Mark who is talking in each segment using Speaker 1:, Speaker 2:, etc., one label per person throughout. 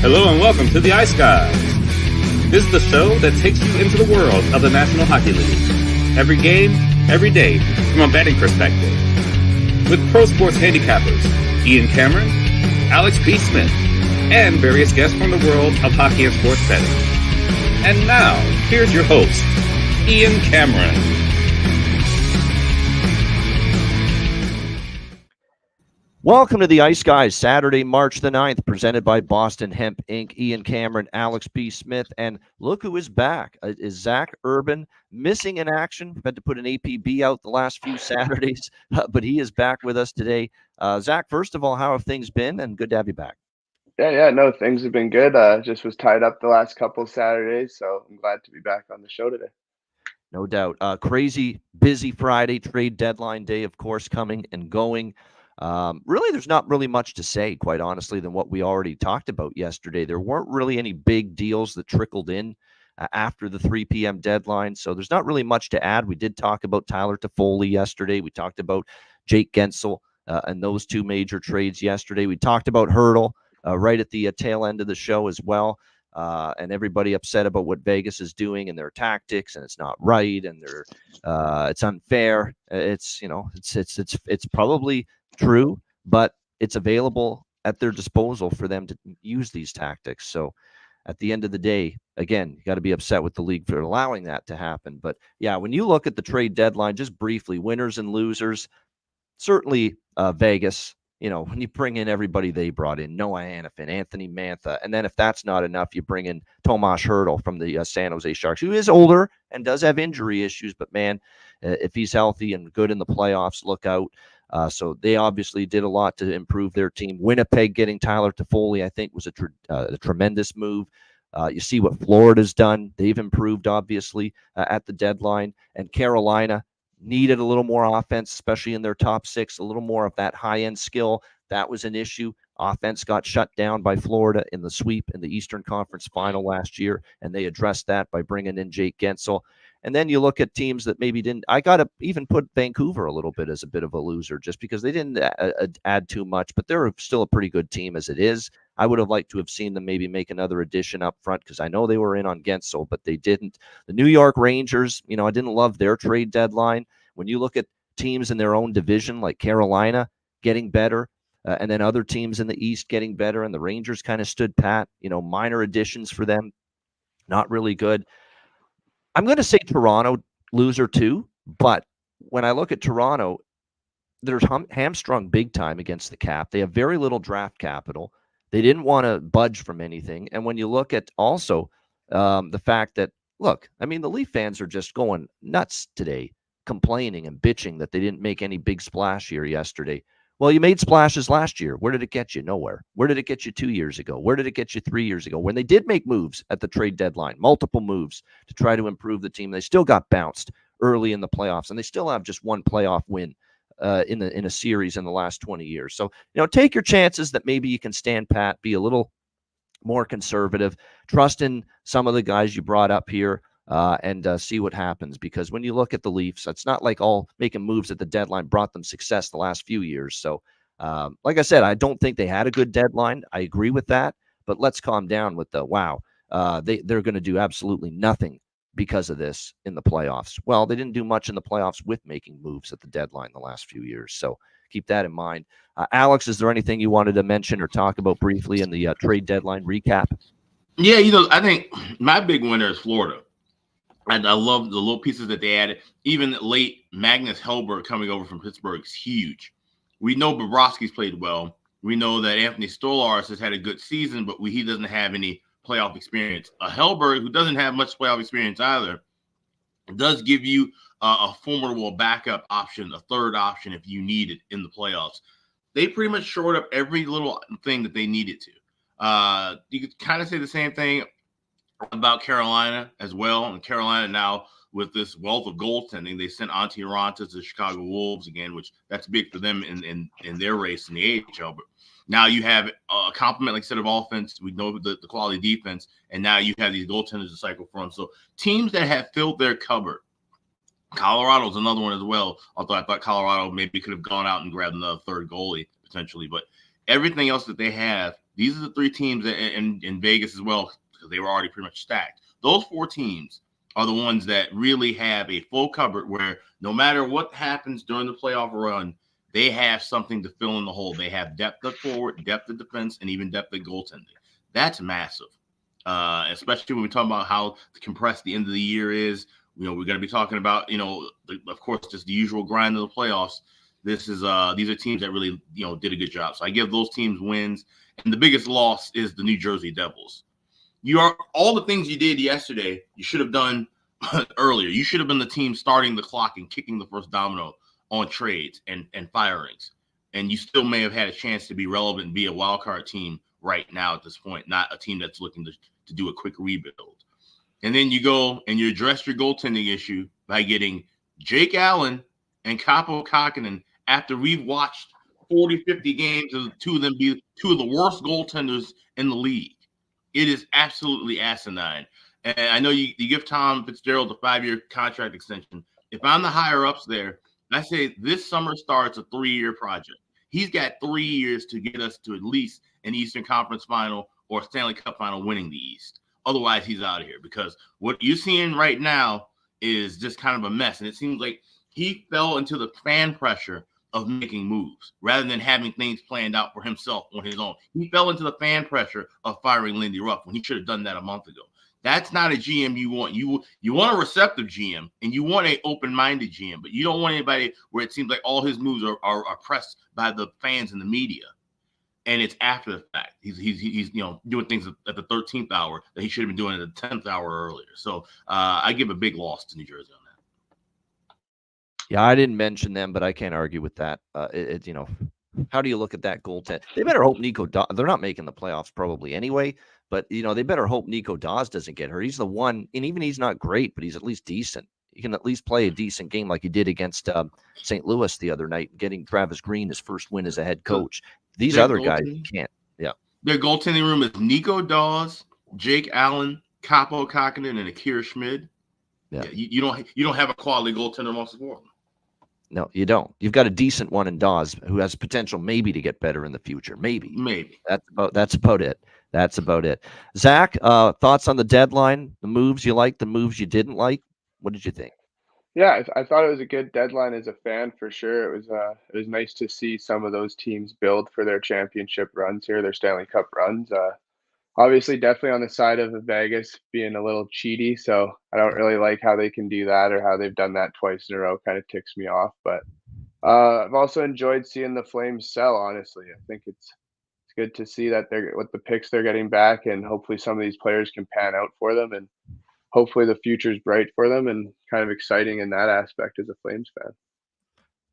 Speaker 1: Hello and welcome to the Ice Guys. This is the show that takes you into the world of the National Hockey League. Every game, every day, from a betting perspective. With pro sports handicappers, Ian Cameron, Alex B. Smith, and various guests from the world of hockey and sports betting. And now, here's your host, Ian Cameron.
Speaker 2: Welcome to the Ice Guys, Saturday, March the 9th, presented by Boston Hemp Inc., Ian Cameron, Alex B. Smith, and look who is back. Is Zach Urban missing in action? We've had to put an APB out the last few Saturdays, but he is back with us today. Zach, first of all, how have things been? And good to have you back.
Speaker 3: No, things have been good. Just was tied up the last couple Saturdays, so I'm glad to be back on the show today.
Speaker 2: No doubt. Crazy, busy Friday, trade deadline day, of course, coming and going. Really, there's not really much to say, quite honestly, than what we already talked about yesterday. There weren't really any big deals that trickled in after the 3 p.m. deadline, so there's not really much to add. We did talk about Tyler Toffoli yesterday. We talked about Jake Gensel and those two major trades yesterday. We talked about Hurdle right at the tail end of the show as well, and everybody upset about what Vegas is doing and their tactics, and it's not right, and it's unfair. It's probably true, but it's available at their disposal for them to use these tactics. So at the end of the day, again, you got to be upset with the league for allowing that to happen. But yeah, when you look at the trade deadline, just briefly, winners and losers, certainly Vegas, when you bring in everybody they brought in, Noah Hannafin, Anthony Mantha, and then if that's not enough, you bring in Tomas Hurdle from the San Jose Sharks, who is older and does have injury issues, but man, if he's healthy and good in the playoffs, look out. So they obviously did a lot to improve their team. Winnipeg getting Tyler Toffoli, I think, was a tremendous move. You see what Florida's done. They've improved, obviously, at the deadline. And Carolina needed a little more offense, especially in their top six, a little more of that high-end skill. That was an issue. Offense got shut down by Florida in the sweep in the Eastern Conference Final last year, and they addressed that by bringing in Jake Gensel. And then you look at teams that maybe didn't. I got to even put Vancouver a little bit as a bit of a loser just because they didn't add too much, but they're still a pretty good team as it is. I would have liked to have seen them maybe make another addition up front because I know they were in on Gensel, but they didn't. The New York Rangers, I didn't love their trade deadline. When you look at teams in their own division like Carolina getting better, and then other teams in the East getting better, and the Rangers kind of stood pat, minor additions for them, not really good. I'm going to say Toronto loser too, but when I look at Toronto, they're hamstrung big time against the cap. They have very little draft capital. They didn't want to budge from anything. And when you look at also the fact that, the Leaf fans are just going nuts today, complaining and bitching that they didn't make any big splash here yesterday. Well, you made splashes last year. Where did it get you? Nowhere. Where did it get you 2 years ago? Where did it get you 3 years ago? When they did make moves at the trade deadline, multiple moves to try to improve the team, they still got bounced early in the playoffs, and they still have just one playoff win in a series in the last 20 years. So, take your chances that maybe you can stand pat, be a little more conservative, trust in some of the guys you brought up here, and see what happens. Because when you look at the Leafs, it's not like all making moves at the deadline brought them success the last few years. So, like I said, I don't think they had a good deadline. I agree with that. But let's calm down with the they're going to do absolutely nothing because of this in the playoffs. Well, they didn't do much in the playoffs with making moves at the deadline the last few years. So keep that in mind. Alex, is there anything you wanted to mention or talk about briefly in the trade deadline recap?
Speaker 4: Yeah, I think my big winner is Florida. I love the little pieces that they added. Even late, Magnus Hellberg coming over from Pittsburgh is huge. We know Bobrovsky's played well. We know that Anthony Stolarz has had a good season, but he doesn't have any playoff experience. A Hellberg, who doesn't have much playoff experience either, does give you a formidable backup option, a third option if you need it in the playoffs. They pretty much shored up every little thing that they needed to. You could kind of say the same thing about Carolina as well. And Carolina now, with this wealth of goaltending, they sent Antti Raanta to the Chicago Wolves again, which that's big for them in their race in the AHL. But now you have a complement, like I said, of offense. We know the quality defense, and now you have these goaltenders to cycle from. So teams that have filled their cupboard. Colorado's another one as well, although I thought Colorado maybe could have gone out and grabbed another third goalie potentially. But everything else that they have These are the 3 teams in Vegas as well, because they were already pretty much stacked. Those 4 teams are the ones that really have a full cupboard where no matter what happens during the playoff run, they have something to fill in the hole. They have depth at forward, depth at defense, and even depth at goaltending. That's massive, especially when we talk about how compressed the end of the year is. We're going to be talking about, of course, just the usual grind of the playoffs. These are teams that really, did a good job. So I give those teams wins. And the biggest loss is the New Jersey Devils. All the things you did yesterday, you should have done earlier. You should have been the team starting the clock and kicking the first domino on trades and firings. And you still may have had a chance to be relevant and be a wild card team right now at this point, not a team that's looking to do a quick rebuild. And then you go and you address your goaltending issue by getting Jake Allen and Kaapo Kähkönen after we've watched 40, 50 games of 2 of them be 2 of the worst goaltenders in the league. It is absolutely asinine. And I know you give Tom Fitzgerald a 5-year contract extension. If I'm the higher ups there, I say this summer starts a 3-year project. He's got 3 years to get us to at least an Eastern Conference final or Stanley Cup final winning the East. Otherwise, he's out of here, because what you're seeing right now is just kind of a mess. And it seems like he fell into the fan pressure of making moves rather than having things planned out for himself on his own. He fell into the fan pressure of firing Lindy Ruff when he should have done that a month ago. That's not a GM you want. You want a receptive GM, and you want an open-minded GM, but you don't want anybody where it seems like all his moves are pressed by the fans and the media. And it's after the fact. He's doing things at the 13th hour that he should have been doing at the 10th hour earlier. So I give a big loss to New Jersey on that.
Speaker 2: Yeah, I didn't mention them, but I can't argue with that. How do you look at that goaltend? They better hope Nico Daws. They're not making the playoffs probably anyway, but they better hope Nico Daws doesn't get hurt. He's the one, and even he's not great, but he's at least decent. He can at least play a decent game like he did against St. Louis the other night, getting Travis Green his first win as a head coach. These other guys can't. Yeah.
Speaker 4: Their goaltending room is Nico Daws, Jake Allen, Kaapo Kähkönen, and Akira Schmid. Yeah. You don't have a quality goaltender amongst the 4 of them.
Speaker 2: No, you don't. You've got a decent one in Daws who has potential maybe to get better in the future. Maybe. That's about it. That's about it. Zach, thoughts on the deadline, the moves you liked, the moves you didn't like? What did you think?
Speaker 3: Yeah, I thought it was a good deadline as a fan for sure. It was nice to see some of those teams build for their championship runs here, their Stanley Cup runs. Obviously, definitely on the side of Vegas being a little cheaty, so I don't really like how they can do that or how they've done that twice in a row. Kind of ticks me off. But I've also enjoyed seeing the Flames sell. Honestly, I think it's good to see that with the picks they're getting back, and hopefully some of these players can pan out for them, and hopefully the future's bright for them, and kind of exciting in that aspect as a Flames fan.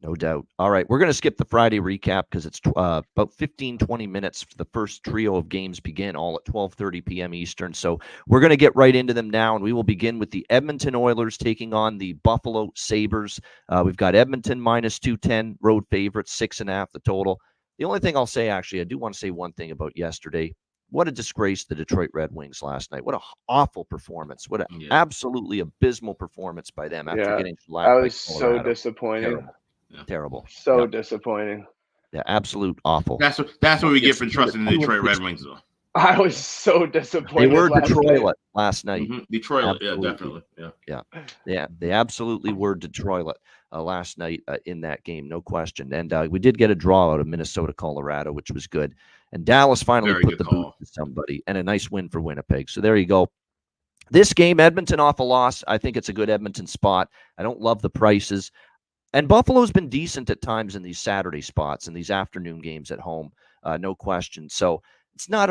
Speaker 2: No doubt. All right, we're going to skip the Friday recap because it's about 15, 20 minutes. The first trio of games begin all at 12:30 p.m. Eastern. So we're going to get right into them now, and we will begin with the Edmonton Oilers taking on the Buffalo Sabres. We've got Edmonton minus 210, road favorites, 6.5 the total. The only thing I'll say, actually, I do want to say one thing about yesterday. What a disgrace the Detroit Red Wings last night. What an awful performance. What an absolutely absmal performance by them after getting slapped.
Speaker 3: That was so disappointing.
Speaker 2: Terrible.
Speaker 3: So disappointing.
Speaker 2: Yeah, absolute awful.
Speaker 4: That's what we get for trusting the Detroit Red Wings, though.
Speaker 3: I was so disappointed.
Speaker 2: They were Detroit last night.
Speaker 4: Mm-hmm. Detroit, yeah, definitely.
Speaker 2: Yeah, they absolutely were Detroit last night in that game, no question. And we did get a draw out of Minnesota, Colorado, which was good. And Dallas finally put the boot to somebody, and a nice win for Winnipeg. So there you go. This game, Edmonton off a loss. I think it's a good Edmonton spot. I don't love the prices. And Buffalo's been decent at times in these Saturday spots and these afternoon games at home, no question. So it's not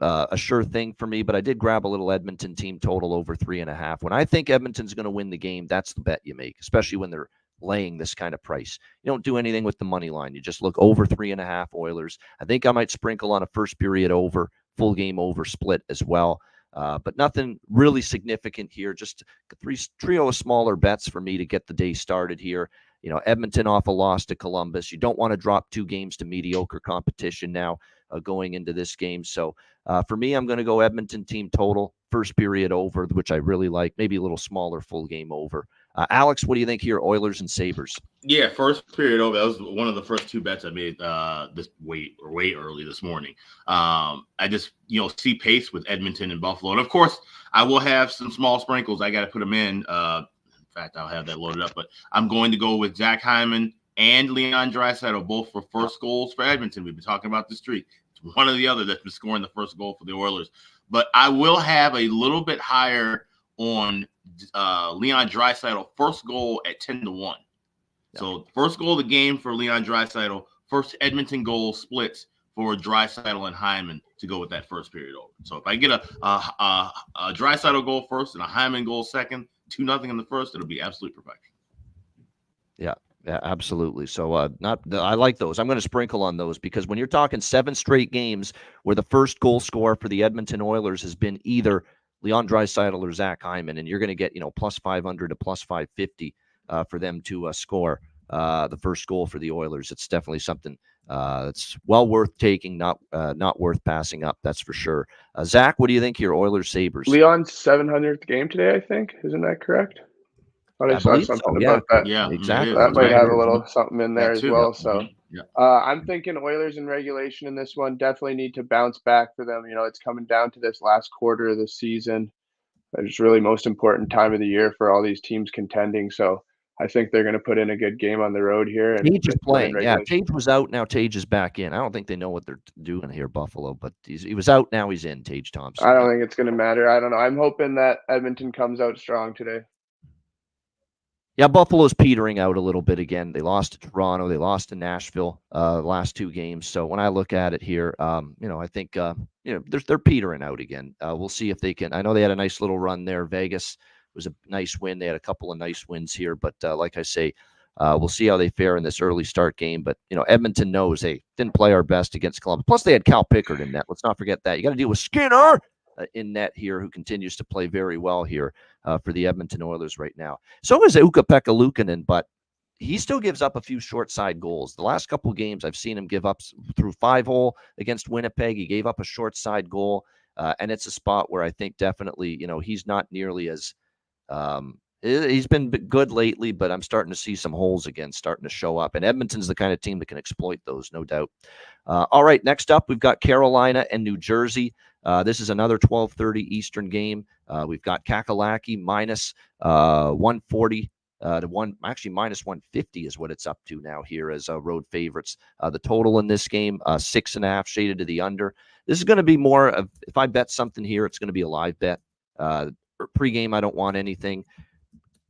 Speaker 2: a sure thing for me, but I did grab a little Edmonton team total over 3.5. When I think Edmonton's going to win the game, that's the bet you make, especially when they're laying this kind of price. You don't do anything with the money line. You just look over 3.5 Oilers. I think I might sprinkle on a first period over, full game over split as well. But nothing really significant here. Just a trio of smaller bets for me to get the day started here. Edmonton off a loss to Columbus. You don't want to drop 2 games to mediocre competition now going into this game. So for me, I'm going to go Edmonton team total, first period over, which I really like. Maybe a little smaller full game over. Alex, what do you think here, Oilers and Sabres?
Speaker 4: Yeah, first period over. That was one of the first two bets I made this way early this morning. I just see pace with Edmonton and Buffalo, and of course I will have some small sprinkles. I got to put them in. In fact, I'll have that loaded up. But I'm going to go with Zach Hyman and Leon Draisaitl both for first goals for Edmonton. We've been talking about the streak. It's one or the other that's been scoring the first goal for the Oilers. But I will have a little bit higher on Leon Draisaitl first goal at 10-1. So first goal of the game for Leon Draisaitl, first Edmonton goal splits for Draisaitl and Hyman to go with that first period over. So if I get a Draisaitl goal first and a Hyman goal second, 2-0 in the first, it'll be absolute perfection.
Speaker 2: Yeah, absolutely. So I like those. I'm going to sprinkle on those because when you're talking 7 straight games where the first goal scorer for the Edmonton Oilers has been either Leon Draisaitl or Zach Hyman, and you're going to get plus 500 to plus 550 for them to score the first goal for the Oilers. It's definitely something that's well worth taking, not worth passing up. That's for sure. Zach, what do you think here, Oilers Sabres?
Speaker 3: Leon's 700th game today, I think. Isn't that correct? I saw something about that.
Speaker 4: Yeah,
Speaker 2: exactly.
Speaker 3: That might have a little something in there as well. So
Speaker 4: yeah.
Speaker 3: I'm thinking Oilers in regulation in this one definitely need to bounce back for them. It's coming down to this last quarter of the season. It's really most important time of the year for all these teams contending. So I think they're going to put in a good game on the road here. And
Speaker 2: Tage is playing. Yeah, Tage was out. Now Tage is back in. I don't think they know what they're doing here, Buffalo, but he was out. Now he's in, Tage Thompson.
Speaker 3: I don't think it's going to matter. I don't know. I'm hoping that Edmonton comes out strong today.
Speaker 2: Yeah, Buffalo's petering out a little bit again. They lost to Toronto. They lost to Nashville last 2 games. So when I look at it here, I think they're petering out again. We'll see if they can. I know they had a nice little run there. Vegas was a nice win. They had a couple of nice wins here, but like I say, we'll see how they fare in this early start game. But Edmonton knows they didn't play our best against Columbus. Plus, they had Cal Pickard in net. Let's not forget that. You got to deal with Skinner in net here, who continues to play very well here for the Edmonton Oilers right now. So is Ukko-Pekka Luukkonen, but he still gives up a few short side goals. The last couple games, I've seen him give up through 5-hole against Winnipeg. He gave up a short side goal, and it's a spot where I think definitely, he's not nearly as he's been good lately, but I'm starting to see some holes again starting to show up. And Edmonton's the kind of team that can exploit those, no doubt. All right, next up, we've got Carolina and New Jersey. This is another 12:30 Eastern game. We've got Kakalaki minus 140 to minus 150 is what it's up to now here as road favorites. The total in this game, 6.5 shaded to the under. This is going to be more of, if I bet something here, it's going to be a live bet. Pre-game, I don't want anything.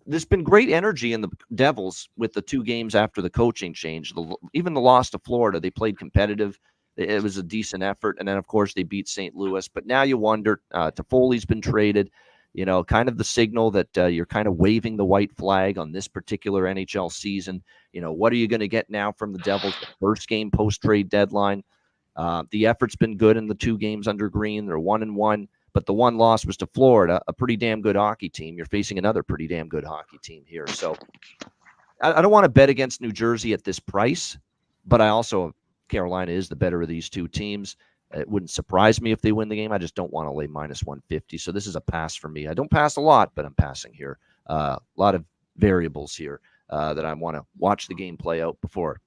Speaker 2: There's been great energy in the Devils with the 2 games after the coaching change. Even the loss to Florida, they played competitive. It was a decent effort. And then, of course, they beat St. Louis. But now you wonder, Toffoli's been traded, kind of the signal that you're kind of waving the white flag on this particular NHL season. What are you going to get now from the Devils? The first game post-trade deadline. The effort's been good in the 2 games under Green. They're 1-1. But the one loss was to Florida, a pretty damn good hockey team. You're facing another pretty damn good hockey team here. So I don't want to bet against New Jersey at this price, but Carolina is the better of these 2 teams. It wouldn't surprise me if they win the game. I just don't want to lay minus 150. So this is a pass for me. I don't pass a lot, but I'm passing here. A lot of variables here that I want to watch the game play out before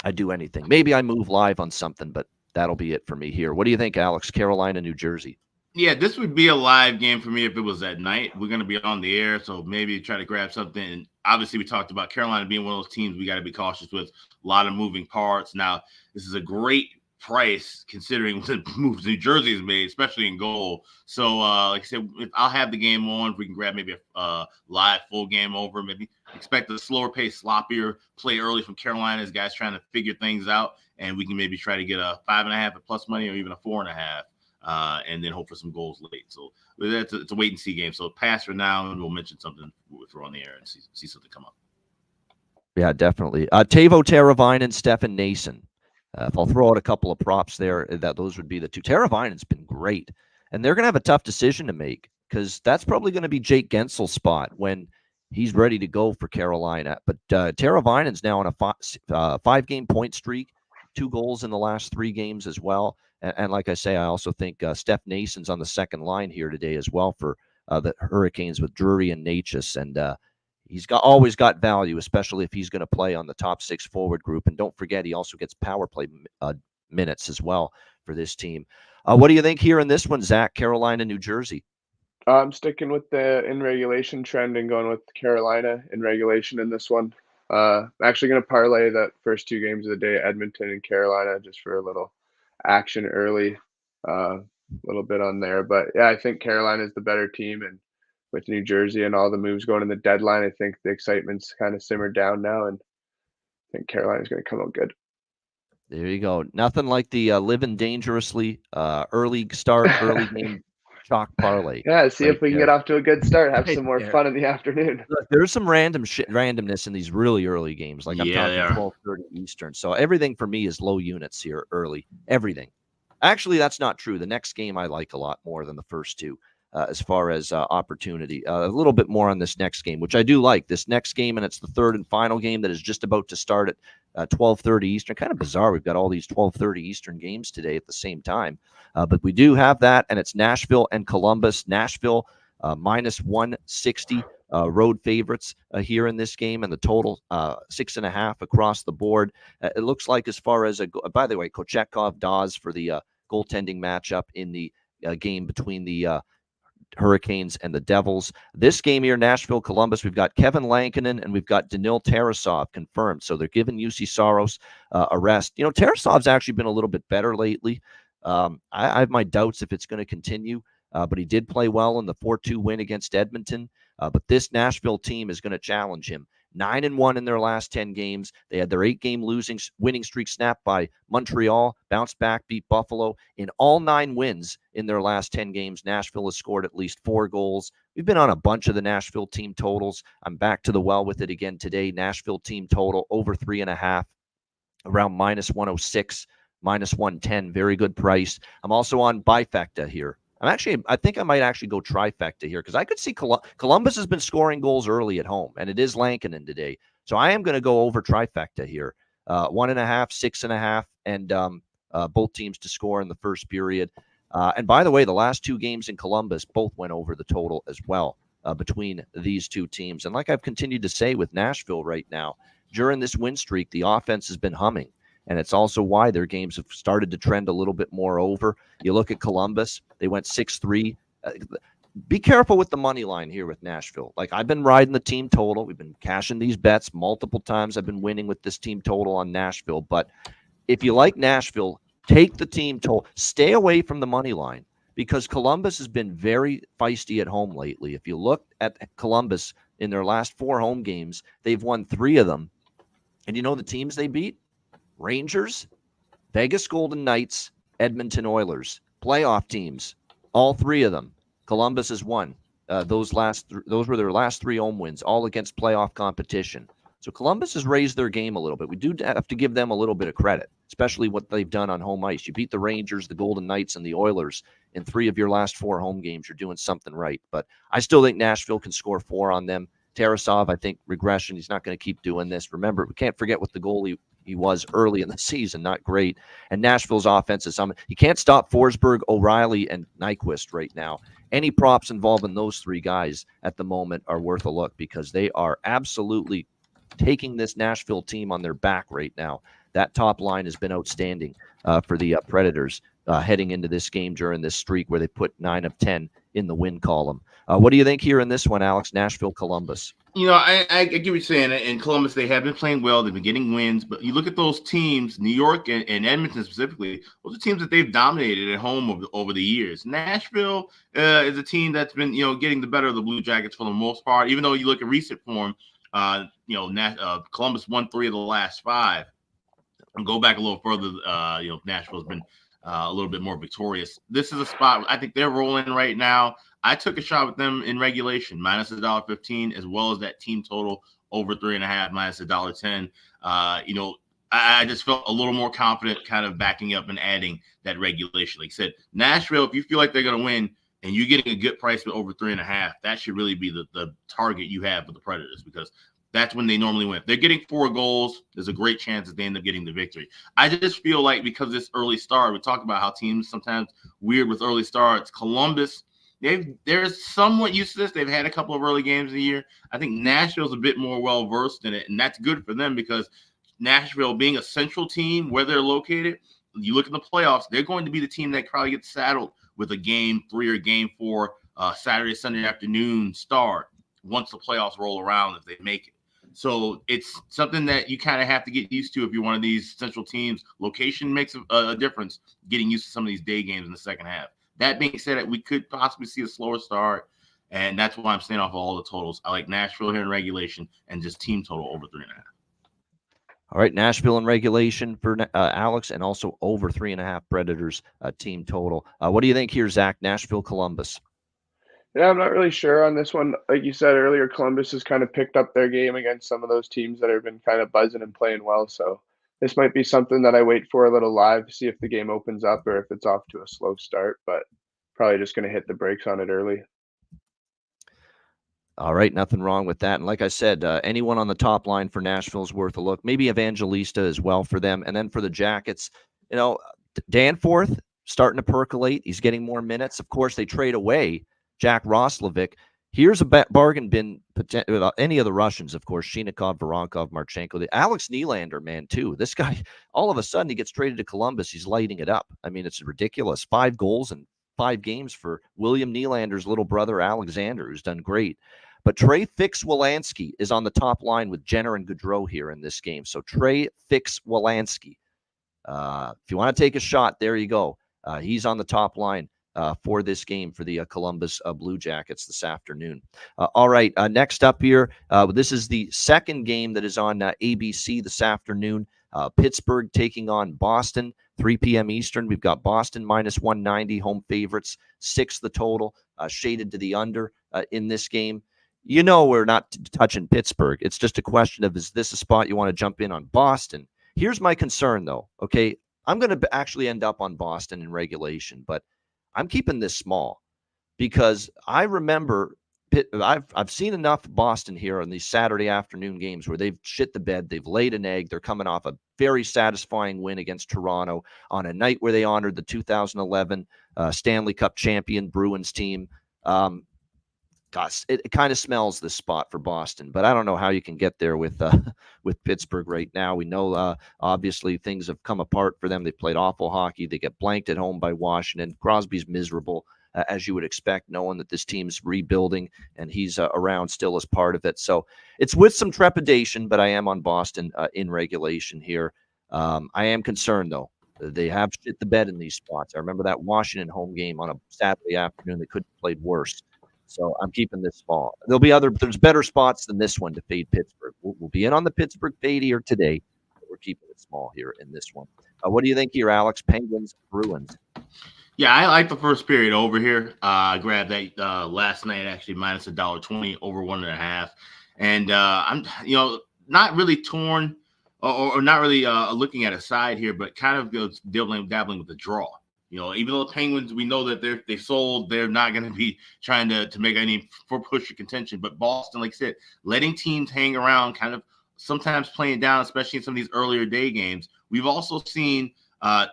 Speaker 2: I do anything. Maybe I move live on something, but that'll be it for me here. What do you think, Alex? Carolina, New Jersey.
Speaker 4: Yeah, this would be a live game for me if it was at night. We're going to be on the air, so maybe try to grab something. And obviously, we talked about Carolina being one of those teams we got to be cautious with. A lot of moving parts. Now, this is a great price considering the moves New Jersey has made, especially in goal. So, like I said, I'll have the game on. If we can grab maybe a live full game over, maybe expect a slower pace, sloppier play early from Carolina as guys trying to figure things out. And we can maybe try to get a 5.5 at plus money or even a 4.5. And then hope for some goals late. So it's a wait and see game. So pass for now, and we'll mention something if we're on the air and see something come up.
Speaker 2: Yeah, definitely. Teuvo Teravainen and Stefan Nason. If I'll throw out a couple of props there, those would be the 2. Teravainen's been great, and they're going to have a tough decision to make because that's probably going to be Jake Gensel's spot when he's ready to go for Carolina. But Teravainen's now on a 5-game point streak, 2 goals in the last 3 games as well. And like I say, I also think Steph Nason's on the second line here today as well for the Hurricanes with Drury and Natchez. And he's always got value, especially if he's going to play on the top 6 forward group. And don't forget, he also gets power play minutes as well for this team. What do you think here in this one, Zach? Carolina, New Jersey.
Speaker 3: I'm sticking with the in regulation trend and going with Carolina in regulation in this one. I'm actually going to parlay that first 2 games of the day, Edmonton and Carolina, just for a little action early, a little bit on there. But yeah, I think Carolina is the better team, and with New Jersey and all the moves going in the deadline, I think the excitement's kind of simmered down now, and I think Carolina's going to come out good.
Speaker 2: There you go. Nothing like the living dangerously early start, early game chalk parlay.
Speaker 3: Yeah, see if we can get off to a good start, have
Speaker 2: Right
Speaker 3: some more
Speaker 2: there.
Speaker 3: fun in the afternoon.
Speaker 2: Look, there's some randomness in these really early games. Like I'm talking 12:30 Eastern. So everything for me is low units here early. Everything. Actually, that's not true. The next game I like a lot more than the first 2 as far as opportunity. A little bit more on this next game, which I do like. This next game, and it's the third and final game that is just about to start at 12:30 Eastern. Kind of bizarre. We've got all these 12:30 Eastern games today at the same time. But we do have that, and it's Nashville and Columbus. Nashville minus 160 road favorites here in this game, and the total 6.5 across the board. It looks like, as far as by the way, Kochetkov, Dawes for the goaltending matchup in the game between the Hurricanes and the Devils. This game here, Nashville, Columbus, we've got Kevin Lankinen and we've got Danil Tarasov confirmed. So they're giving UC Saros a rest. Tarasov's actually been a little bit better lately. I have my doubts if it's going to continue, but he did play well in the 4-2 win against Edmonton. But this Nashville team is going to challenge him. 9-1 in their last 10 games. They had their 8-game winning streak snapped by Montreal, bounced back, beat Buffalo. In all 9 wins in their last 10 games, Nashville has scored at least 4 goals. We've been on a bunch of the Nashville team totals. I'm back to the well with it again today. Nashville team total over 3.5, around minus 106, minus 110. Very good price. I'm also on bifecta here. I think I might actually go trifecta here because I could see Columbus has been scoring goals early at home, and it is Lankinen today. So I am going to go over trifecta here. 1.5, 6.5, and both teams to score in the first period. And by the way, the last 2 games in Columbus both went over the total as well between these 2 teams. And like I've continued to say with Nashville right now, during this win streak, the offense has been humming. And it's also why their games have started to trend a little bit more over. You look at Columbus, they went 6-3. Be careful with the money line here with Nashville. Like, I've been riding the team total. We've been cashing these bets multiple times. I've been winning with this team total on Nashville. But if you like Nashville, take the team total. Stay away from the money line because Columbus has been very feisty at home lately. If you look at Columbus in their last 4 home games, they've won 3 of them. And you know the teams they beat? Rangers, Vegas Golden Knights, Edmonton Oilers, playoff teams, all 3 of them. Columbus has won. Those were their last 3 home wins, all against playoff competition. So Columbus has raised their game a little bit. We do have to give them a little bit of credit, especially what they've done on home ice. You beat the Rangers, the Golden Knights, and the Oilers in 3 of your last 4 home games. You're doing something right. But I still think Nashville can score 4 on them. Tarasov, I think, regression. He's not going to keep doing this. Remember, we can't forget what the goalie he was early in the season, not great. And Nashville's offense is something. You can't stop Forsberg, O'Reilly, and Nyquist right now. Any props involving those 3 guys at the moment are worth a look because they are absolutely taking this Nashville team on their back right now. That top line has been outstanding for the Predators heading into this game during this streak where they put 9 of 10 in the win column. What do you think here in this one, Alex? Nashville, Columbus.
Speaker 4: I get what you're saying. In Columbus, they have been playing well. They've been getting wins. But you look at those teams, New York and Edmonton specifically, those are teams that they've dominated at home over the years. Nashville is a team that's been, getting the better of the Blue Jackets for the most part. Even though you look at recent form, Columbus won 3 of the last 5. And go back a little further, Nashville's been a little bit more victorious. This is a spot I think they're rolling right now. I took a shot with them in regulation, minus $1.15, as well as that team total over 3.5, minus $1.10. I just felt a little more confident kind of backing up and adding that regulation. Like I said, Nashville, if you feel like they're going to win and you're getting a good price with over 3.5, that should really be the target you have for the Predators because that's when they normally win. If they're getting 4 goals, there's a great chance that they end up getting the victory. I just feel like because this early start, we talk about how teams sometimes weird with early starts. Columbus, they're somewhat used to this. They've had a couple of early games of the year. I think Nashville's a bit more well versed in it, and that's good for them because Nashville, being a central team where they're located, you look at the playoffs, they're going to be the team that probably gets saddled with a game 3 or game 4 Saturday, Sunday afternoon start once the playoffs roll around if they make it. So it's something that you kind of have to get used to if you're one of these central teams. Location makes a difference, getting used to some of these day games in the second half. That being said, we could possibly see a slower start, and that's why I'm staying off of all the totals. I like Nashville here in regulation and just team total over 3.5.
Speaker 2: All right, Nashville in regulation for Alex, and also over 3.5 Predators team total. What do you think here, Zach? Nashville, Columbus.
Speaker 3: Yeah, I'm not really sure on this one. Like you said earlier, Columbus has kind of picked up their game against some of those teams that have been kind of buzzing and playing well. So this might be something that I wait for a little live to see if the game opens up or if it's off to a slow start, but probably just going to hit the brakes on it early.
Speaker 2: All right, nothing wrong with that. And like I said, anyone on the top line for Nashville is worth a look. Maybe Evangelista as well for them. And then for the Jackets, Danforth starting to percolate. He's getting more minutes. Of course, they trade away Jack Roslovic. Here's a bargain bin without any of the Russians, of course, Shinikov, Voronkov, Marchenko. The Alex Nylander, man, too. This guy, all of a sudden, he gets traded to Columbus. He's lighting it up. I mean, it's ridiculous. 5 goals in 5 games for William Nylander's little brother, Alexander, who's done great. But Trey Fix-Wolansky is on the top line with Jenner and Gaudreau here in this game. So Trey Fix-Wolansky, if you want to take a shot, there you go. He's on the top line for this game for the Columbus Blue Jackets this afternoon. All right, next up here, this is the second game that is on ABC this afternoon. Pittsburgh taking on Boston, 3 p.m. Eastern. We've got Boston minus 190, home favorites, 6 the total, shaded to the under in this game. You know we're not touching Pittsburgh. It's just a question of, is this a spot you want to jump in on Boston? Here's my concern, though, okay? I'm going to actually end up on Boston in regulation, but I'm keeping this small because I remember I've seen enough Boston here on these Saturday afternoon games where they've shit the bed, they've laid an egg, they're coming off a very satisfying win against Toronto on a night where they honored the 2011 Stanley Cup champion Bruins team. Gosh, it kind of smells this spot for Boston, but I don't know how you can get there with Pittsburgh right now. We know obviously things have come apart for them. They played awful hockey. They get blanked at home by Washington. Crosby's miserable, as you would expect, knowing that this team's rebuilding and he's around still as part of it. So it's with some trepidation, but I am on Boston in regulation here. I am concerned, though. They have shit the bed in these spots. I remember that Washington home game on a Saturday afternoon. They could have played worse. So I'm keeping this small. There's better spots than this one to fade Pittsburgh. We'll be in on the Pittsburgh fade here today, but we're keeping it small here in this one. What do you think here, Alex? Penguins, Bruins.
Speaker 4: Yeah, I like the first period over here. I grabbed that last night, actually minus $1.20 over 1.5, and I'm not really torn or not really looking at a side here, but kind of dabbling with the draw. Even though the Penguins, we know that they sold, they're not going to be trying to make any for push or contention. But Boston, like I said, letting teams hang around, kind of sometimes playing down, especially in some of these earlier day games. We've also seen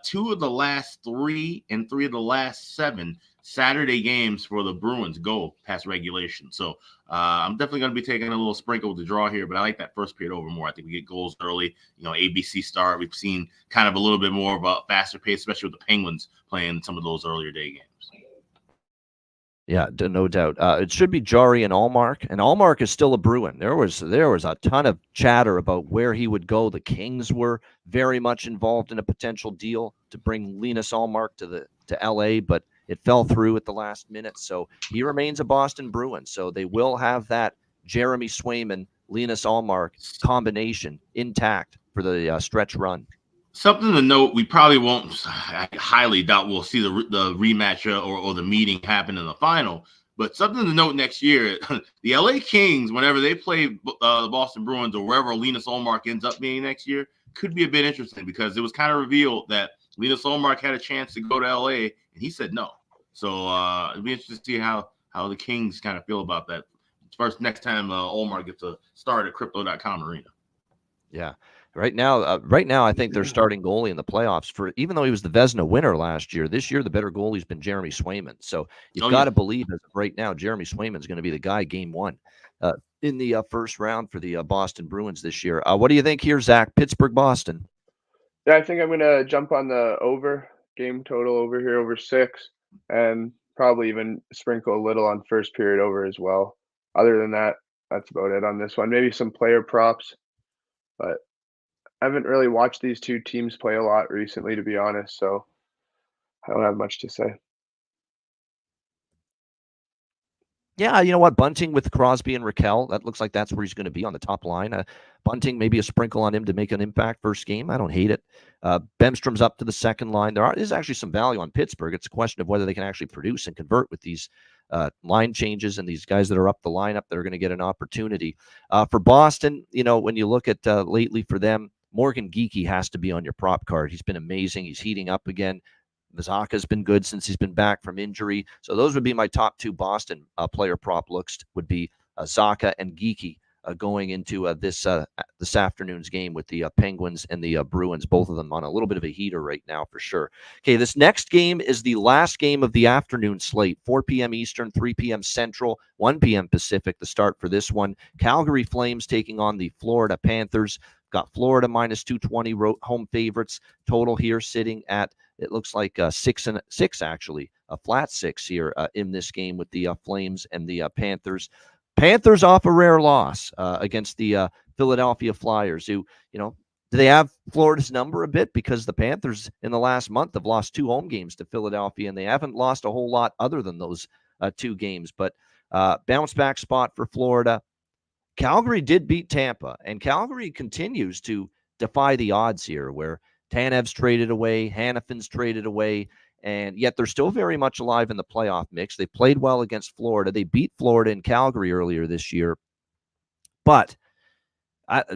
Speaker 4: 2 of the last 3 and 3 of the last 7 Saturday games for the Bruins go past regulation. So I'm definitely going to be taking a little sprinkle with the draw here, but I like that first period over more. I think we get goals early, ABC start. We've seen kind of a little bit more of a faster pace, especially with the Penguins playing some of those earlier day games.
Speaker 2: Yeah, no doubt. It should be Jari and Allmark, and Allmark is still a Bruin. There was a ton of chatter about where he would go. The Kings were very much involved in a potential deal to bring Linus Allmark to LA, but it fell through at the last minute. So he remains a Boston Bruin. So they will have that Jeremy Swayman, Linus Allmark combination intact for the stretch run.
Speaker 4: Something to note, we probably won't, I highly doubt we'll see the rematch or the meeting happen in the final. But something to note next year, the LA Kings, whenever they play the Boston Bruins or wherever Linus Allmark ends up being next year, could be a bit interesting because it was kind of revealed that Linus Allmark had a chance to go to LA and he said no. So it'd be interesting to see how the Kings kind of feel about that. Next time Allmark gets a start at Crypto.com arena.
Speaker 2: Yeah. Right now, I think their starting goalie in the playoffs, for even though he was the Vezina winner last year, this year the better goalie's been Jeremy Swayman. So you've got to believe as of right now, Jeremy Swayman's going to be the guy game one in the first round for the Boston Bruins this year. What do you think here, Zach? Pittsburgh, Boston.
Speaker 3: Yeah, I think I'm gonna jump on the over game total over here, over 6, and probably even sprinkle a little on first period over as well. Other than that, that's about it on this one. Maybe some player props, but I haven't really watched these two teams play a lot recently, to be honest, so I don't have much to say.
Speaker 2: Yeah, you know what? Bunting with Crosby and Raquel, that looks like that's where he's going to be on the top line. Bunting, maybe a sprinkle on him to make an impact first game. I don't hate it. Bemstrom's up to the second line. There is actually some value on Pittsburgh. It's a question of whether they can actually produce and convert with these line changes and these guys that are up the lineup that are going to get an opportunity. For Boston, you know, when you look at lately for them, Morgan Geekie has to be on your prop card. He's been amazing. He's heating up again. Mazaka's been good since he's been back from injury. So those would be my top two Boston player prop looks, would be Zaka and Geekie going into this afternoon's game with the Penguins and the Bruins, both of them on a little bit of a heater right now for sure. Okay, this next game is the last game of the afternoon slate, 4 p.m. Eastern, 3 p.m. Central, 1 p.m. Pacific, the start for this one. Calgary Flames taking on the Florida Panthers. Got Florida minus 220 home favorites. Total here sitting at, it looks like 6-6 actually, a flat 6 here in this game with the Flames and the Panthers. Panthers off a rare loss against the Philadelphia Flyers, who, you know, do they have Florida's number a bit? Because the Panthers in the last month have lost 2 home games to Philadelphia, and they haven't lost a whole lot other than those 2 games. But bounce back spot for Florida. Calgary did beat Tampa, and Calgary continues to defy the odds here, where Tanev's traded away, Hannafin's traded away, and yet they're still very much alive in the playoff mix. They played well against Florida. They beat Florida in Calgary earlier this year. But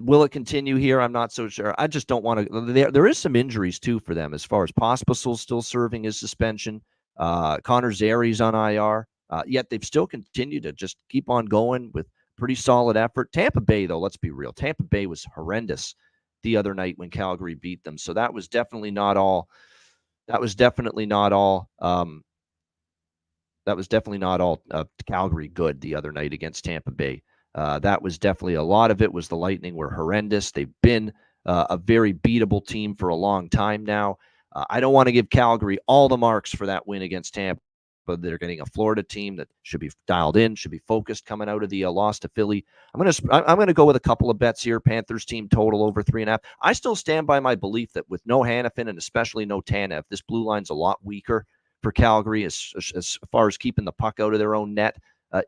Speaker 2: will it continue here? I'm not so sure. I just don't want to. There is some injuries, too, for them, as far as Pospisil's still serving his suspension. Connor Zari's on IR. Yet they've still continued to just keep on going with pretty solid effort. Tampa Bay, though, let's be real. Tampa Bay was horrendous the other night when Calgary beat them. So that was definitely not all. Calgary good the other night against Tampa Bay. That was definitely, a lot of it was the Lightning were horrendous. They've been a very beatable team for a long time now. I don't want to give Calgary all the marks for that win against Tampa, but they're getting a Florida team that should be dialed in, should be focused coming out of the loss to Philly. I'm going to go with a couple of bets here. Panthers team total over 3.5. I still stand by my belief that with no Hannafin and especially no Tanev, this blue line's a lot weaker for Calgary as far as keeping the puck out of their own net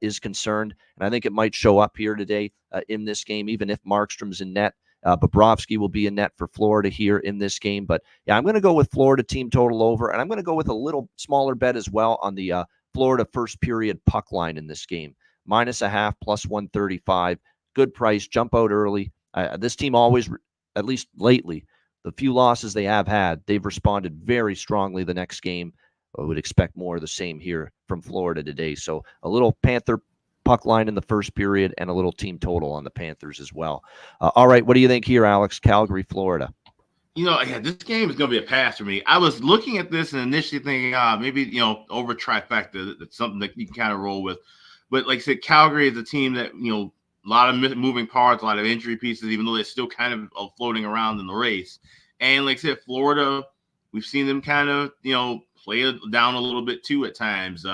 Speaker 2: is concerned. And I think it might show up here today in this game, even if Markstrom's in net. Bobrovsky will be in net for Florida here in this game. But yeah, I'm going to go with Florida team total over, and I'm going to go with a little smaller bet as well on the Florida first period puck line in this game. -0.5 plus 135. Good price. Jump out early. This team always, at least lately, the few losses they have had, they've responded very strongly the next game. I would expect more of the same here from Florida today. So a little Panther puck line in the first period and a little team total on the Panthers as well. All right, what do you think here, Alex? Calgary, Florida.
Speaker 4: You know, yeah, this game is going to be a pass for me. I was looking at this and initially thinking, maybe, you know, over trifecta, that's something that you can kind of roll with. But like I said, Calgary is a team that, you know, a lot of moving parts, a lot of injury pieces, even though they're still kind of floating around in the race. And like I said, Florida, we've seen them kind of, you know, play it down a little bit too at times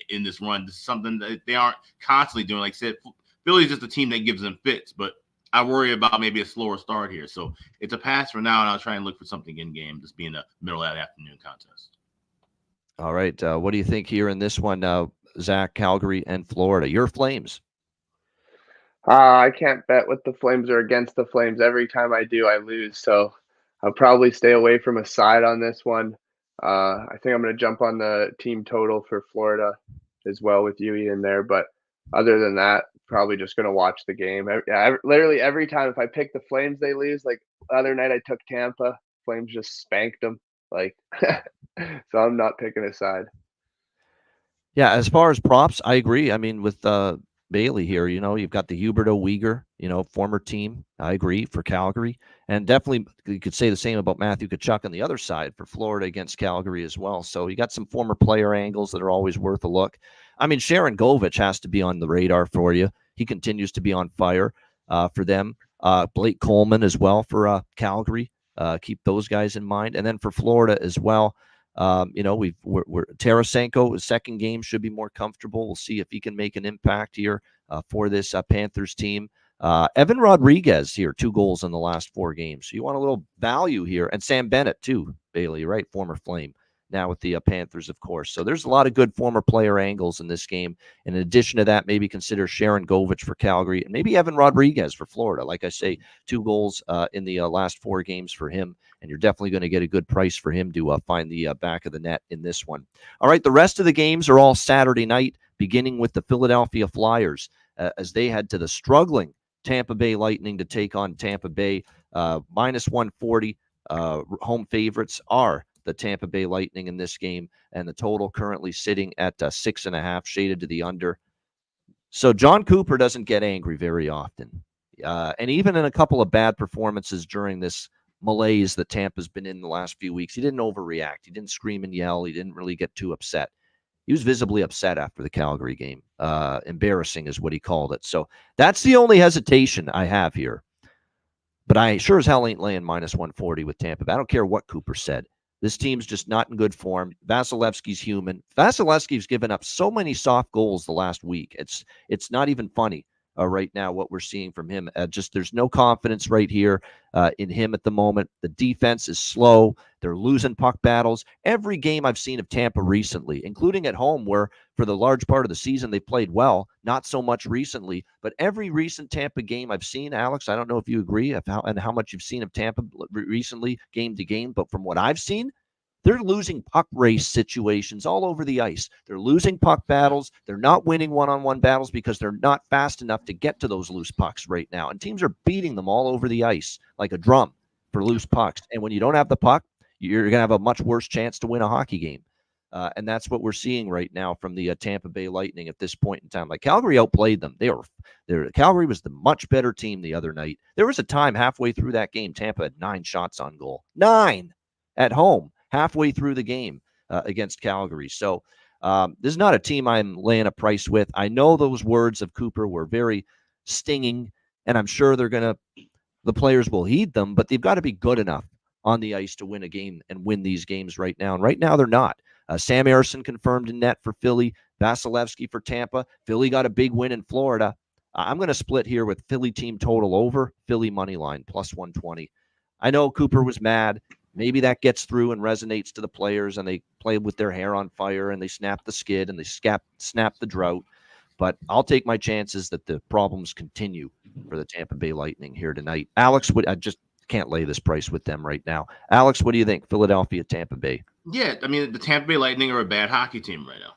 Speaker 4: in this run. This is something that they aren't constantly doing. Like I said, Philly's just a team that gives them fits, but I worry about maybe a slower start here. So it's a pass for now, and I'll try and look for something in game, just being a middle of that afternoon contest.
Speaker 2: All right. What do you think here in this one, Zach? Calgary and Florida? Your Flames.
Speaker 3: I can't bet with the Flames or against the Flames. Every time I do, I lose. So I'll probably stay away from a side on this one. I think I'm going to jump on the team total for Florida as well with you in there. But other than that, probably just going to watch the game. Literally every time if I pick the Flames, they lose. Like the other night I took Tampa. Flames just spanked them. Like, so I'm not picking a side.
Speaker 2: Yeah, as far as props, I agree. I mean, with Bailey here. You've got the Huberto Uyghur, former team. I agree, for Calgary. And definitely you could say the same about Matthew Tkachuk on the other side for Florida against Calgary as well. So you got some former player angles that are always worth a look. I mean, Sharon Govich has to be on the radar for you. He continues to be on fire for them. Blake Coleman as well for Calgary. Keep those guys in mind. And then for Florida as well, Tarasenko, his second game should be more comfortable. We'll see if he can make an impact here for this Panthers team. Evan Rodriguez here, 2 goals in the last 4 games. So you want a little value here. And Sam Bennett too, Bailey, right? Former Flame. Now with the Panthers, of course. So there's a lot of good former player angles in this game. In addition to that, maybe consider Sharon Govich for Calgary and maybe Evan Rodriguez for Florida. Like I say, 2 goals in the last 4 games for him. And you're definitely going to get a good price for him to find the back of the net in this one. All right, the rest of the games are all Saturday night, beginning with the Philadelphia Flyers as they head to the struggling Tampa Bay Lightning to take on Tampa Bay. Minus 140 home favorites are the Tampa Bay Lightning in this game, and the total currently sitting at 6.5, shaded to the under. So John Cooper doesn't get angry very often. And even in a couple of bad performances during this malaise that Tampa's been in the last few weeks, he didn't overreact. He didn't scream and yell. He didn't really get too upset. He was visibly upset after the Calgary game. Embarrassing is what he called it. So that's the only hesitation I have here. But I sure as hell ain't laying minus 140 with Tampa. I don't care what Cooper said. This team's just not in good form. Vasilevsky's human. Vasilevsky's given up so many soft goals the last week. It's not even funny right now what we're seeing from him. There's no confidence right here in him at the moment. The defense is slow. They're losing puck battles. Every game I've seen of Tampa recently, including at home where for the large part of the season they played well, not so much recently, but every recent Tampa game I've seen, Alex, I don't know if you agree how much you've seen of Tampa recently, game to game, but from what I've seen, they're losing puck race situations all over the ice. They're losing puck battles. They're not winning one-on-one battles because they're not fast enough to get to those loose pucks right now. And teams are beating them all over the ice like a drum for loose pucks. And when you don't have the puck, you're going to have a much worse chance to win a hockey game. And that's what we're seeing right now from the Tampa Bay Lightning at this point in time. Like Calgary outplayed them. Calgary was the much better team the other night. There was a time halfway through that game, Tampa had 9 shots on goal. 9 at home. Halfway through the game against Calgary. So this is not a team I'm laying a price with. I know those words of Cooper were very stinging, and I'm sure the players will heed them, but they've got to be good enough on the ice to win a game and win these games right now. And right now they're not. Sam Ersson confirmed in net for Philly, Vasilevsky for Tampa. Philly got a big win in Florida. I'm going to split here with Philly team total over, Philly money line, plus 120. I know Cooper was mad. Maybe that gets through and resonates to the players, and they play with their hair on fire, and they snap the skid, and they snap the drought. But I'll take my chances that the problems continue for the Tampa Bay Lightning here tonight. Alex, I just can't lay this price with them right now. Alex, what do you think? Philadelphia, Tampa Bay.
Speaker 4: Yeah, I mean, the Tampa Bay Lightning are a bad hockey team right now.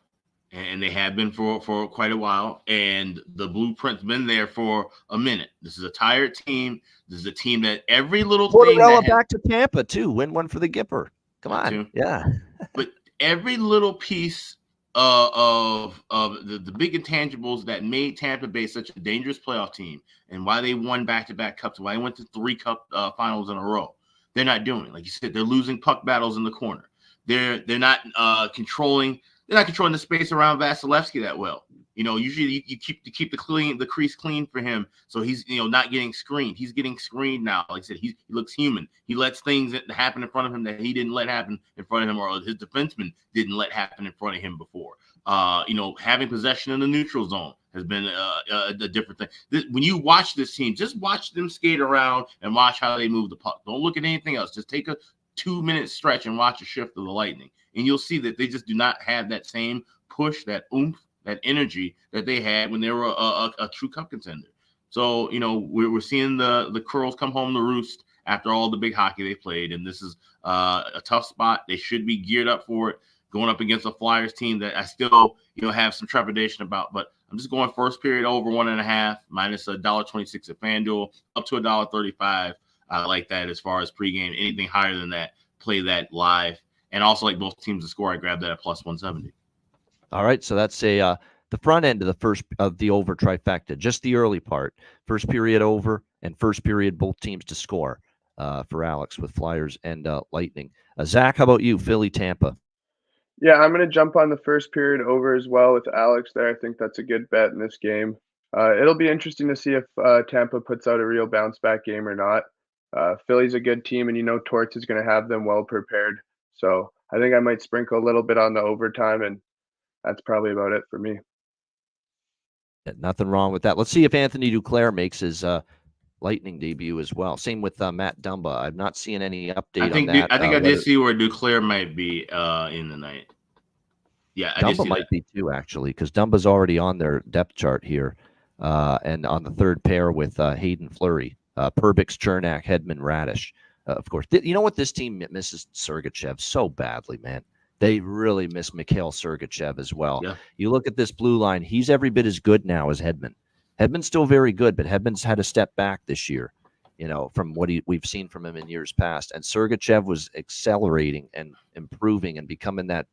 Speaker 4: And they have been for quite a while. And the blueprint's been there for a minute. This is a tired team. This is a team that every little thing
Speaker 2: back to Tampa, too. Win one for the Gipper. Come on.
Speaker 4: Too.
Speaker 2: Yeah.
Speaker 4: But every little piece of the big intangibles that made Tampa Bay such a dangerous playoff team and why they won back-to-back cups, why they went to 3 cup finals in a row, they're not doing it. Like you said, they're losing puck battles in the corner. They're not controlling – they're not controlling the space around Vasilevsky that well. Usually you keep the crease clean for him, so he's not getting screened. He's getting screened now. Like I said, he looks human. He lets things happen in front of him that he didn't let happen in front of him, or his defenseman didn't let happen in front of him before. Having possession in the neutral zone has been a different thing. When you watch this team, just watch them skate around and watch how they move the puck. Don't look at anything else. Just take a 2-minute stretch and watch a shift of the Lightning. And you'll see that they just do not have that same push, that oomph, that energy that they had when they were a true cup contender. So, we're seeing the Curls come home to roost after all the big hockey they played. And this is a tough spot. They should be geared up for it, going up against a Flyers team that I still, have some trepidation about. But I'm just going first period over 1.5, minus $1.26 at FanDuel, up to $1.35. I like that as far as pregame. Anything higher than that, play that live. And also, like both teams to score, I grabbed that at plus 170.
Speaker 2: All right, so that's a the front end of the over trifecta, just the early part. First period over and first period both teams to score for Alex with Flyers and Lightning. Zach, how about you? Philly, Tampa.
Speaker 3: Yeah, I'm going to jump on the first period over as well with Alex there. I think that's a good bet in this game. It'll be interesting to see if Tampa puts out a real bounce back game or not. Philly's a good team, and Torts is going to have them well prepared. So I think I might sprinkle a little bit on the overtime, and that's probably about it for me.
Speaker 2: Yeah, nothing wrong with that. Let's see if Anthony Duclair makes his Lightning debut as well. Same with Matt Dumba. I've not seen any update on that.
Speaker 4: I think I did see where Duclair might be in the night. Yeah, I
Speaker 2: Dumba might be too, actually, because Dumba's already on their depth chart here, and on the third pair with Hayden Fleury, Perbix, Chernak, Hedman, Radish. Of course, you know what this team misses? Sergachev so badly, man. They really miss Mikhail Sergachev as well.
Speaker 4: Yeah.
Speaker 2: You look at this blue line; he's every bit as good now as Hedman. Hedman's still very good, but Hedman's had a step back this year, from what we've seen from him in years past. And Sergachev was accelerating and improving and becoming that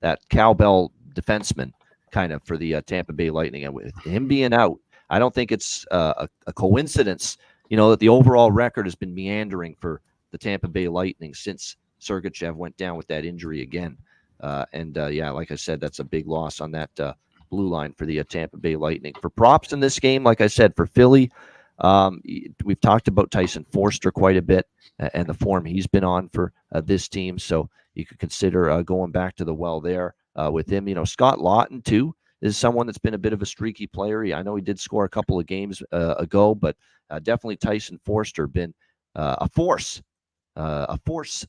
Speaker 2: that cowbell defenseman kind of for the Tampa Bay Lightning. And with him being out, I don't think it's a coincidence, that the overall record has been meandering for the Tampa Bay Lightning since Sergachev went down with that injury again. Like I said, that's a big loss on that blue line for the Tampa Bay Lightning. For props in this game, like I said, for Philly, we've talked about Tyson Forster quite a bit and the form he's been on for this team. So you could consider going back to the well there with him. Scott Lawton, too, is someone that's been a bit of a streaky player. I know he did score a couple of games ago, but definitely Tyson Forster been a force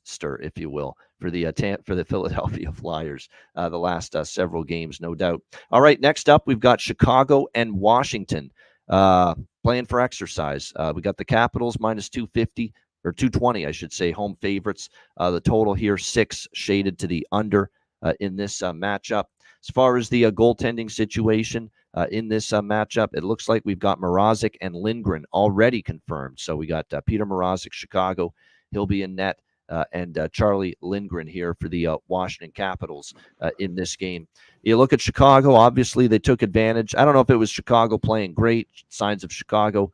Speaker 2: stir, if you will, for the Philadelphia Flyers the last several games, no doubt. All right, next up, we've got Chicago and Washington playing for exercise. We got the Capitals minus 250 or 220, I should say, home favorites. The total here 6, shaded to the under in this matchup. As far as the goaltending situation in this matchup, it looks like we've got Mrazek and Lindgren already confirmed. So we got Peter Mrazek, Chicago. He'll be in net, and Charlie Lindgren here for the Washington Capitals in this game. You look at Chicago, obviously they took advantage. I don't know if it was Chicago playing great, signs of Chicago,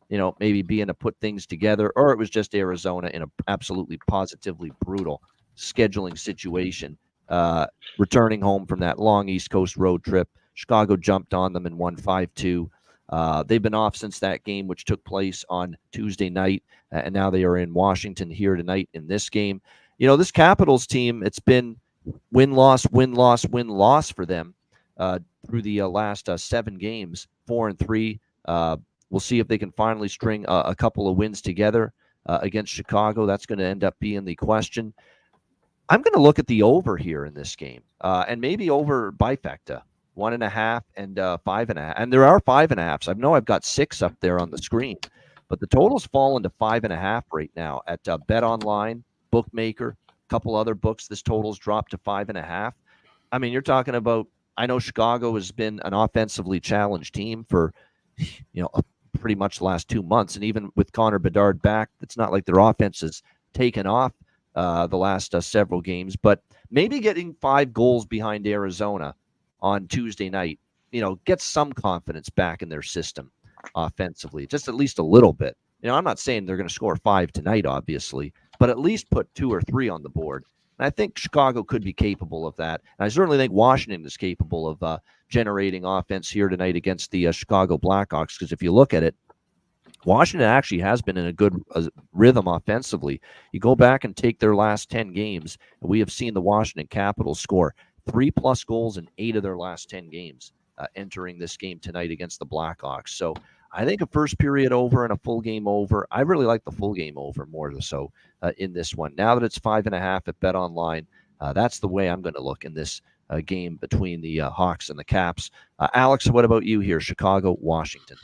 Speaker 2: maybe being to put things together, or it was just Arizona in an absolutely positively brutal scheduling situation. Returning home from that long East Coast road trip, Chicago jumped on them and won 5-2. They've been off since that game, which took place on Tuesday night, and now they are in Washington here tonight in this game. This Capitals team, it's been win-loss, win-loss, win-loss for them through the last 7 games, 4-3. We'll see if they can finally string a couple of wins together against Chicago. That's going to end up being the question. I'm going to look at the over here in this game, and maybe over bifecta, 1.5 and 5.5. And there are 5.5s. I know I've got 6 up there on the screen, but the total's fallen to 5.5 right now at Bet Online, Bookmaker, a couple other books. This total's dropped to 5.5. I mean, you're talking about, I know Chicago has been an offensively challenged team for, pretty much the last 2 months. And even with Connor Bedard back, it's not like their offense has taken off the last several games, but maybe getting 5 goals behind Arizona on Tuesday night, get some confidence back in their system offensively, just at least a little bit. I'm not saying they're going to score 5 tonight, obviously, but at least put 2 or 3 on the board. And I think Chicago could be capable of that. And I certainly think Washington is capable of generating offense here tonight against the Chicago Blackhawks, because if you look at it, Washington actually has been in a good rhythm offensively. You go back and take their last 10 games, and we have seen the Washington Capitals score 3+ goals in 8 of their last 10 games entering this game tonight against the Blackhawks. So I think a first period over and a full game over. I really like the full game over more so in this one. Now that it's 5.5 at Bet Online, that's the way I'm going to look in this game between the Hawks and the Caps. Alex, what about you here? Chicago, Washington.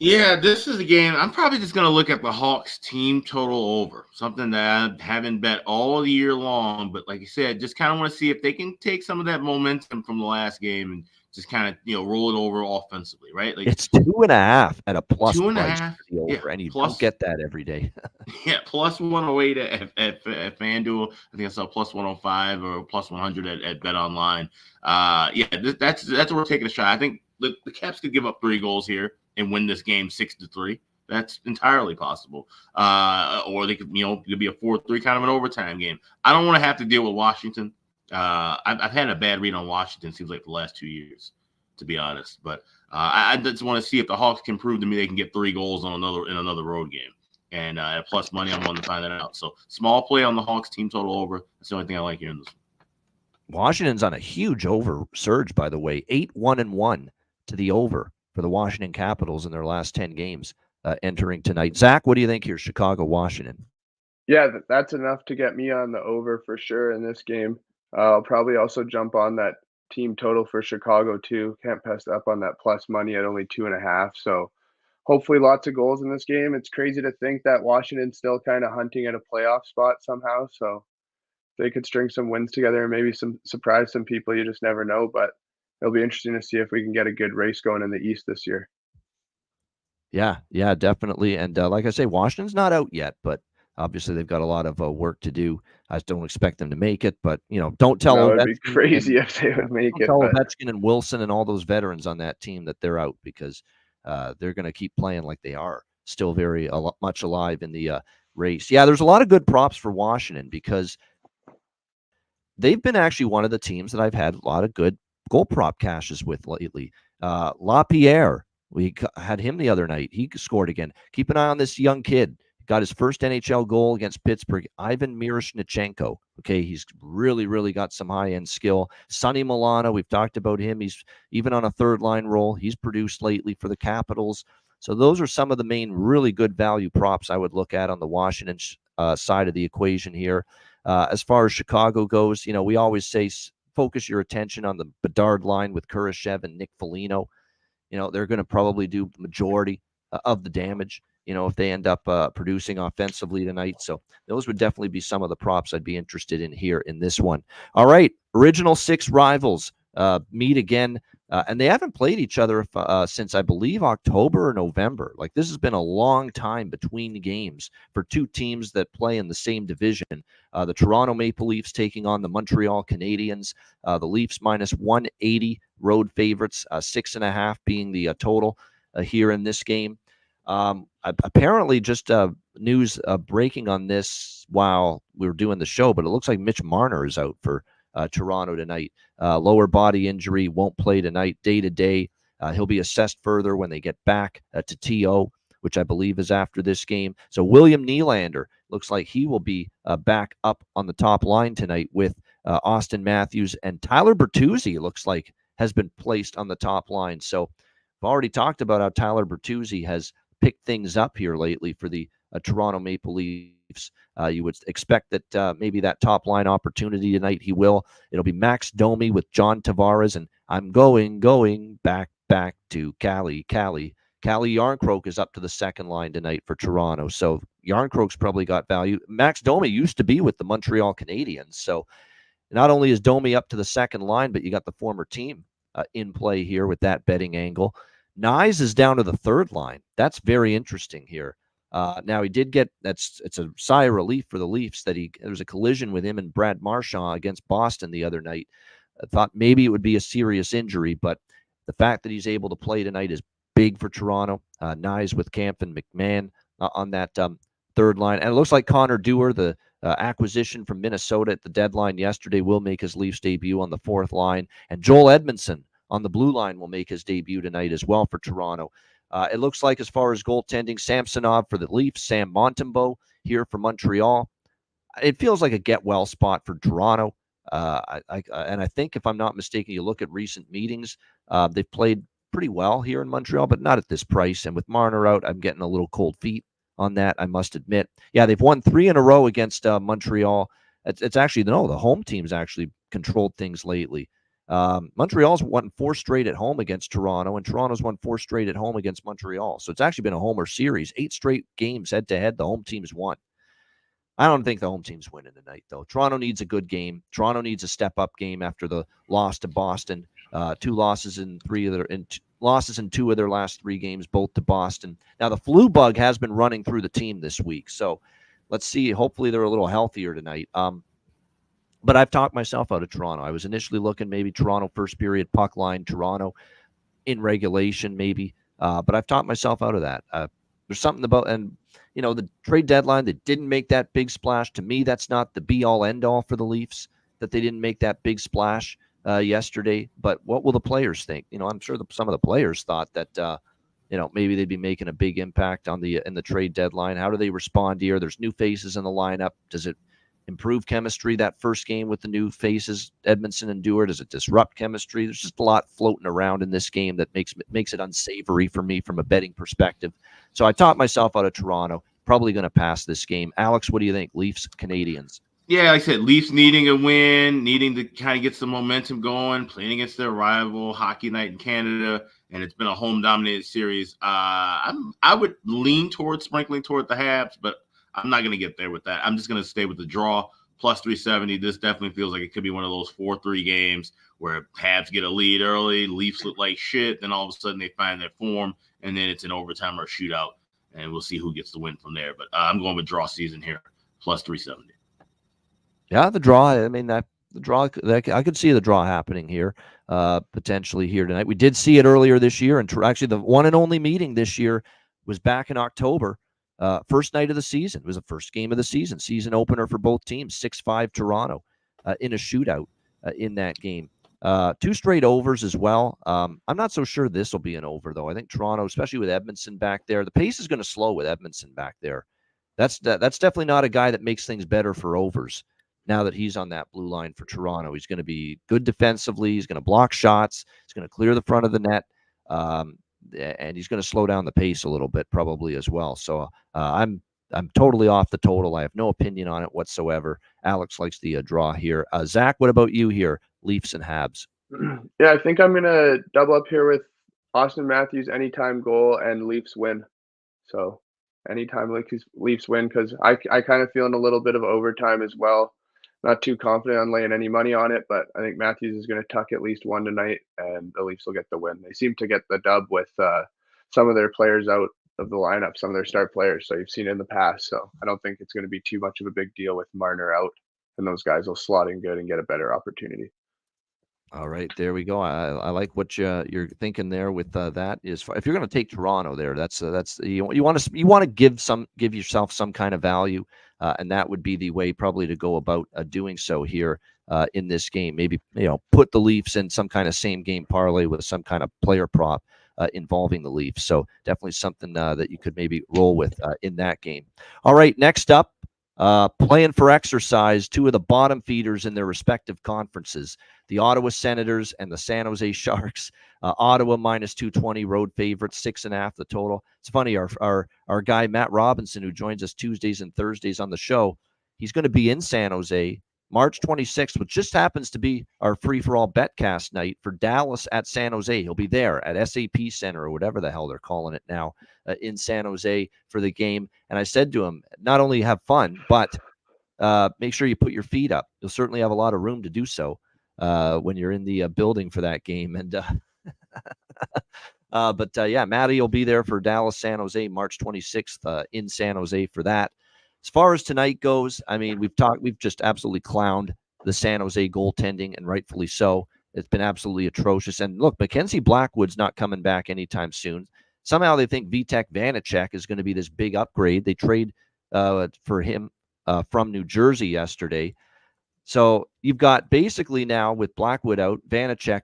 Speaker 4: Yeah, this is a game. I'm probably just going to look at the Hawks team total over, something that I haven't bet all year long. But like you said, just kind of want to see if they can take some of that momentum from the last game and just kind of, roll it over offensively, right? Like
Speaker 2: It's 2.5 at a plus
Speaker 4: two and a
Speaker 2: price
Speaker 4: half.
Speaker 2: for the
Speaker 4: Yeah,
Speaker 2: over, and you don't
Speaker 4: plus
Speaker 2: get that every day.
Speaker 4: yeah, plus 108 at FanDuel. I think I saw plus 105 or plus 100 at Bet Online. Yeah, that's what we're taking a shot. I think the Caps could give up 3 goals here and win this game 6-3. That's entirely possible. Or they could, it could be a 4-3 kind of an overtime game. I don't want to have to deal with Washington. I've had a bad read on Washington. Seems like the last 2 years, to be honest. But I just want to see if the Hawks can prove to me they can get 3 goals on another road game. And at plus money, I'm willing to find that out. So small play on the Hawks team total over. That's the only thing I like here in this.
Speaker 2: Washington's on a huge over surge, by the way, 8-1-1 to the over for the Washington Capitals in their last 10 games entering tonight. Zach, what do you think here? Chicago, Washington.
Speaker 3: Yeah, that's enough to get me on the over for sure in this game. I'll probably also jump on that team total for Chicago too. Can't pass up on that plus money at only 2.5. So hopefully lots of goals in this game. It's crazy to think that Washington's still kind of hunting at a playoff spot somehow. So they could string some wins together and maybe surprise some people. You just never know. But it'll be interesting to see if we can get a good race going in the East this year.
Speaker 2: Yeah, definitely. And like I say, Washington's not out yet, but obviously they've got a lot of work to do. I don't expect them to make it, but don't tell
Speaker 3: No,
Speaker 2: Ovechkin.
Speaker 3: it'd be crazy if they would make it.
Speaker 2: Tell
Speaker 3: But
Speaker 2: Ovechkin and Wilson and all those veterans on that team that they're out because they're going to keep playing like they are still very much alive in the race. Yeah, there's a lot of good props for Washington because they've been actually one of the teams that I've had a lot of good goal prop cashes with lately. LaPierre, we had him the other night. He scored again. Keep an eye on this young kid. Got his first NHL goal against Pittsburgh, Ivan Miroshnichenko. Okay, he's really, really got some high-end skill. Sonny Milano, we've talked about him. He's even on a third-line role. He's produced lately for the Capitals. So those are some of the main really good value props I would look at on the Washington side of the equation here. As far as Chicago goes, we always say focus your attention on the Bedard line with Kurashev and Nick Foligno. They're going to probably do the majority of the damage, if they end up producing offensively tonight. So those would definitely be some of the props I'd be interested in here in this one. All right, original 6 rivals meet again, and they haven't played each other since, I believe, October or November. Like, this has been a long time between games for 2 teams that play in the same division. The Toronto Maple Leafs taking on the Montreal Canadiens. The Leafs minus 180 road favorites, 6.5 being the total here in this game. Apparently, just news breaking on this while we were doing the show, but it looks like Mitch Marner is out for Toronto tonight. Lower body injury, won't play tonight, day to day. He'll be assessed further when they get back to TO, which I believe is after this game. So William Nylander looks like he will be back up on the top line tonight with Austin Matthews, and Tyler Bertuzzi looks like has been placed on the top line. So I've already talked about how Tyler Bertuzzi has picked things up here lately for the Toronto Maple Leafs. You would expect that maybe that top line opportunity tonight he will. It'll be Max Domi with John Tavares, and I'm going back to Cali. Cali Yarncroke is up to the second line tonight for Toronto. So Yarncroke's probably got value. Max Domi used to be with the Montreal Canadiens. So not only is Domi up to the second line, but you got the former team in play here with that betting angle. Nyes is down to the third line. That's very interesting here. Now he did get it's a sigh of relief for the Leafs that there was a collision with him and Brad Marchand against Boston the other night. I thought maybe it would be a serious injury, but the fact that he's able to play tonight is big for Toronto. Nyes with Camp and McMahon on that third line. And it looks like Connor Dewar, the acquisition from Minnesota at the deadline yesterday, will make his Leafs debut on the fourth line. And Joel Edmondson on the blue line will make his debut tonight as well for Toronto. It looks like, as far as goaltending, Samsonov for the Leafs, Sam Montembeault here for Montreal. It feels like a get-well spot for Toronto. And I think, if I'm not mistaken, you look at recent meetings, they've played pretty well here in Montreal, but not at this price. And with Marner out, I'm getting a little cold feet on that, I must admit. Yeah, they've won 3 in a row against Montreal. It's actually, no, the home team's actually controlled things lately. Montreal's won 4 straight at home against Toronto, and Toronto's won 4 straight at home against Montreal. So it's actually been a homer series. 8 straight games head-to-head, the home team's won. I don't think the home team's winning tonight, though. Toronto needs a good game. Toronto needs a step-up game after the loss to Boston. 2 losses in 2 of their last 3 games, both to Boston. Now, the flu bug has been running through the team this week, so let's see. Hopefully they're a little healthier tonight. But I've talked myself out of Toronto. I was initially looking maybe Toronto first period puck line, Toronto in regulation maybe. But I've talked myself out of that. There's something about, and the trade deadline that didn't make that big splash. To me, that's not the be-all, end-all for the Leafs, that they didn't make that big splash yesterday. But what will the players think? I'm sure some of the players thought that maybe they'd be making a big impact in the trade deadline. How do they respond here? There's new faces in the lineup. Does it improve chemistry, that first game with the new faces, Edmondson and Dewar? Does it disrupt chemistry? There's just a lot floating around in this game that makes it unsavory for me from a betting perspective. So I taught myself out of Toronto. Probably going to pass this game. Alex, what do you think? Leafs, Canadians?
Speaker 4: Yeah, like I said, Leafs needing a win, needing to kind of get some momentum going, playing against their rival, Hockey Night in Canada, and it's been a home-dominated series. I would lean towards sprinkling toward the Habs, but I'm not going to get there with that. I'm just going to stay with the draw, plus 370. This definitely feels like it could be one of those 4-3 games where Habs get a lead early, Leafs look like shit, then all of a sudden they find their form, and then it's an overtime or a shootout, and we'll see who gets the win from there. But I'm going with draw season here, plus 370.
Speaker 2: Yeah, the draw. I mean, the draw. I could see the draw happening here, potentially here tonight. We did see it earlier this year, and actually the one and only meeting this year was back in October. First night of the season. It was the first game of the season opener for both teams, 6-5 Toronto in a shootout in that game. 2 straight overs as well. I'm not so sure this will be an over, though. I think Toronto, especially with Edmondson back there, the pace is going to slow with Edmondson back there. That's definitely not a guy that makes things better for overs now that he's on that blue line for Toronto. He's going to be good defensively. He's going to block shots. He's going to clear the front of the net. And he's going to slow down the pace a little bit probably as well. So I'm totally off the total. I have no opinion on it whatsoever. Alex likes the draw here. Zach, what about you here? Leafs and Habs.
Speaker 3: Yeah, I think I'm going to double up here with Austin Matthews anytime goal and Leafs win. So anytime Leafs win, because I kind of feel in a little bit of overtime as well. Not too confident on laying any money on it, but I think Matthews is going to tuck at least 1 tonight, and the Leafs will get the win. They seem to get the dub with some of their players out of the lineup, some of their star players. So you've seen it in the past. So I don't think it's going to be too much of a big deal with Marner out, and those guys will slot in good and get a better opportunity.
Speaker 2: All right, there we go. I like what you're thinking there with that. Is if you're going to take Toronto there, that's you want to give yourself some kind of value, and that would be the way probably to go about doing so here in this game. Maybe put the Leafs in some kind of same game parlay with some kind of player prop involving the Leafs. So definitely something that you could maybe roll with in that game. All right, next up. Playing for exercise, 2 of the bottom feeders in their respective conferences, the Ottawa Senators and the San Jose Sharks. Ottawa minus 220, road favorites, 6.5 the total. It's funny, our guy Matt Robinson, who joins us Tuesdays and Thursdays on the show, he's going to be in San Jose March 26th, which just happens to be our free-for-all betcast night for Dallas at San Jose. He'll be there at SAP Center or whatever the hell they're calling it now in San Jose for the game. And I said to him, not only have fun, but make sure you put your feet up. You'll certainly have a lot of room to do so when you're in the building for that game. And yeah, Matty will be there for Dallas, San Jose, March 26th in San Jose for that. As far as tonight goes, I mean, we've just absolutely clowned the San Jose goaltending, and rightfully so. It's been absolutely atrocious. And look, Mackenzie Blackwood's not coming back anytime soon. Somehow they think Vitek Vanacek is going to be this big upgrade. They trade for him from New Jersey yesterday. So you've got basically now with Blackwood out, Vanacek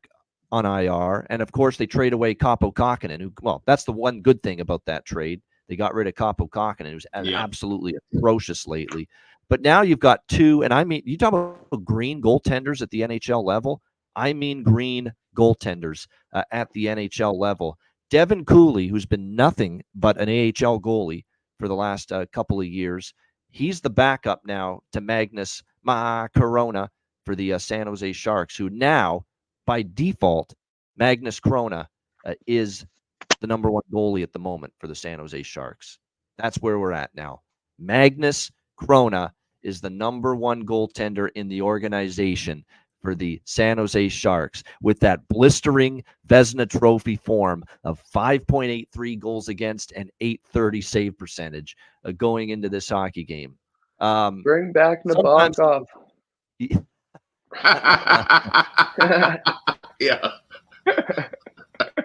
Speaker 2: on IR, and of course they trade away Kaapo Kähkönen. That's the one good thing about that trade. They got rid of Kaapo Kähkönen, who's absolutely atrocious lately. But now you've got 2, and I mean, you talk about green goaltenders at the NHL level. I mean green goaltenders at the NHL level. Devin Cooley, who's been nothing but an AHL goalie for the last couple of years, he's the backup now to Magnus Corona for the San Jose Sharks, who now, by default, Magnus Krona is the number one goalie at the moment for the San Jose Sharks. That's where we're at now. Magnus Krona is the number one goaltender in the organization for the San Jose Sharks with that blistering Vezina Trophy form of 5.83 goals against and .830 save percentage going into this hockey game.
Speaker 3: Bring back Nabokov.
Speaker 4: Yeah.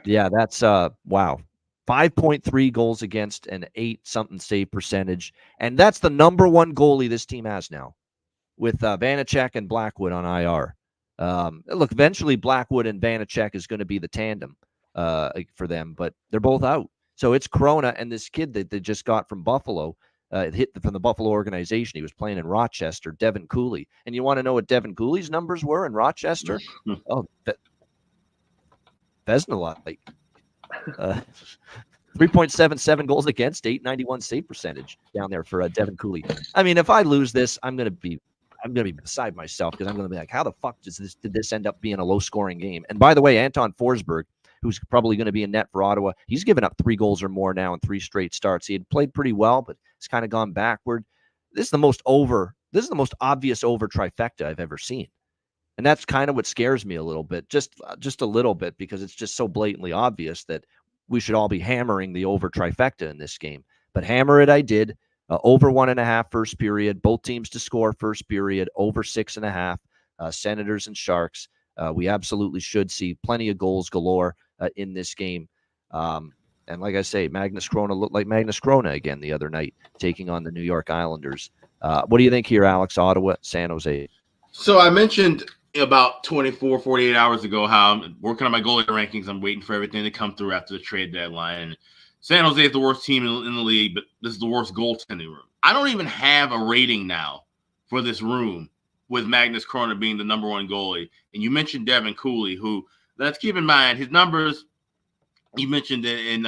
Speaker 2: Yeah, that's wow. 5.3 goals against and 8-something save percentage. And that's the number one goalie this team has now with Vanacek and Blackwood on IR. Look, eventually Blackwood and Vanacek is going to be the tandem for them, but they're both out. So it's Krona and this kid that they just got from Buffalo, hit from the Buffalo organization. He was playing in Rochester, Devin Cooley. And you want to know what Devin Cooley's numbers were in Rochester? Oh, Vezina, like 3.77 goals against, .891 save percentage down there for Devin Cooley. I mean, if I lose this, I'm gonna be beside myself because I'm gonna be like, how the fuck did this end up being a low scoring game? And by the way, Anton Forsberg, who's probably going to be in net for Ottawa, he's given up 3 goals or more now in 3 straight starts. He had played pretty well, but it's kind of gone backward. This is the most obvious over trifecta I've ever seen. And that's kind of what scares me a little bit, just a little bit, because it's just so blatantly obvious that we should all be hammering the over trifecta in this game. But hammer it I did. Over 1.5 first period, both teams to score first period, over 6.5, Senators and Sharks. We absolutely should see plenty of goals galore in this game. And like I say, Magnus Krona looked like Magnus Krona again the other night, taking on the New York Islanders. What do you think here, Alex? Ottawa, San Jose.
Speaker 4: So I mentioned about 24, 48 hours ago how I'm working on my goalie rankings. I'm waiting for everything to come through after the trade deadline. San Jose is the worst team in the league, but this is the worst goaltending room. I don't even have a rating now for this room with Magnus Krona being the number one goalie. And you mentioned Devin Cooley, who, let's keep in mind, his numbers, you mentioned it in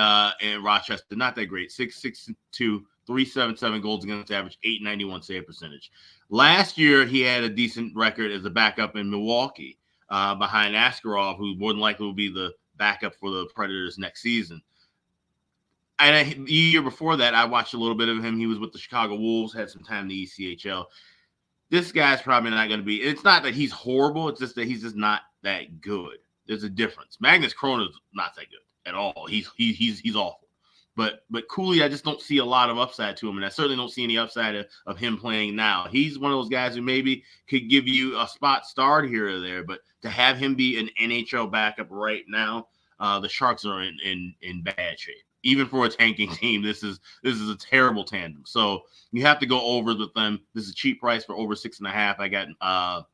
Speaker 4: Rochester, not that great. 6.62, 3.77 goals against average, .891 save percentage. Last year, he had a decent record as a backup in Milwaukee behind Askarov, who more than likely will be the backup for the Predators next season. And the year before that, I watched a little bit of him. He was with the Chicago Wolves, had some time in the ECHL. This guy's probably not going to be – it's not that he's horrible. It's just that he's just not that good. There's a difference. Magnus Krona's not that good at all. He's awful. But Cooley, I just don't see a lot of upside to him, and I certainly don't see any upside of him playing now. He's one of those guys who maybe could give you a spot start here or there, but to have him be an NHL backup right now, the Sharks are in bad shape. Even for a tanking team, this is a terrible tandem. So you have to go over with them. This is a cheap price for over 6.5. I got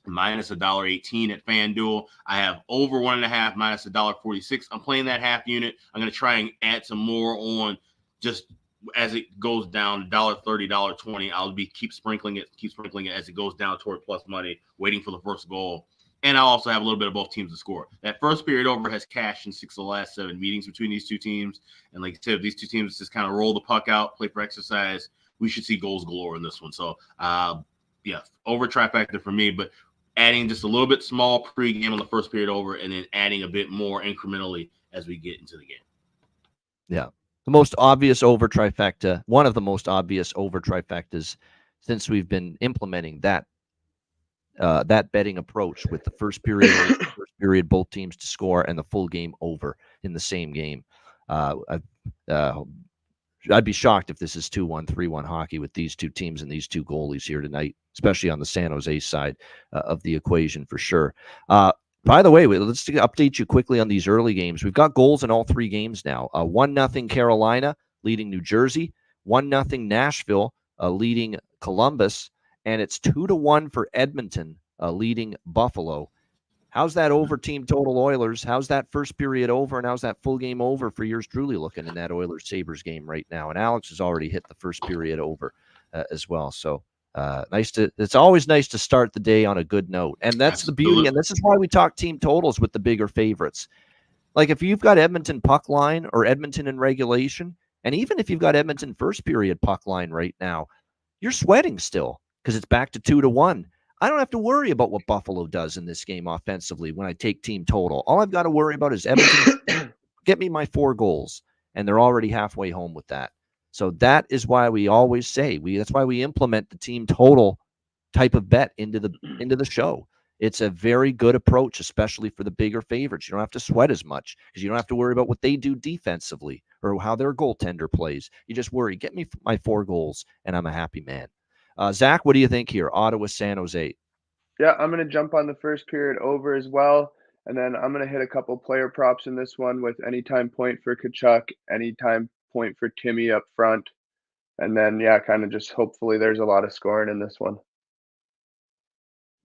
Speaker 4: minus $1.18 at FanDuel. I have over 1.5 minus $1.46. I'm playing that half unit. I'm going to try and add some more on just as it goes down, $1.30, $1.20. I'll keep sprinkling it as it goes down toward plus money, waiting for the first goal. And I'll also have a little bit of both teams to score. That first period over has cashed in 6 of the last 7 meetings between these two teams. And like I said, if these two teams just kind of roll the puck out, play for exercise, we should see goals galore in this one. So, over trifecta for me, but adding just a little bit small pregame on the first period over and then adding a bit more incrementally as we get into the game.
Speaker 2: Yeah. The most obvious over trifecta, one of the most obvious over trifectas since we've been implementing that betting approach with the first period, both teams to score, and the full game over in the same game. I'd be shocked if this is 2-1, 3-1 hockey with these two teams and these two goalies here tonight, especially on the San Jose side of the equation for sure. By the way, let's update you quickly on these early games. We've got goals in all 3 games now. 1-0 Carolina leading New Jersey, 1-0 Nashville leading Columbus, and it's 2-1 for Edmonton leading Buffalo. How's that over team total Oilers? How's that first period over, and how's that full game over for yours truly looking in that Oilers-Sabres game right now? And Alex has already hit the first period over as well. So it's always nice to start the day on a good note. And that's the beauty, and this is why we talk team totals with the bigger favorites. Like if you've got Edmonton puck line or Edmonton in regulation, and even if you've got Edmonton first period puck line right now, you're sweating still because it's back to 2-1. I don't have to worry about what Buffalo does in this game offensively when I take team total. All I've got to worry about is Edmonton get me my 4 goals, and they're already halfway home with that. So that is why we always say that's why we implement the team total type of bet into the show. It's a very good approach, especially for the bigger favorites. You don't have to sweat as much because you don't have to worry about what they do defensively or how their goaltender plays. You just worry, get me my 4 goals, and I'm a happy man. Zach, what do you think here? Ottawa, San Jose.
Speaker 3: Yeah, I'm going to jump on the first period over as well. And then I'm going to hit a couple player props in this one with anytime point for Kachuk, anytime point for Timmy up front. And then, yeah, kind of just hopefully there's a lot of scoring in this one.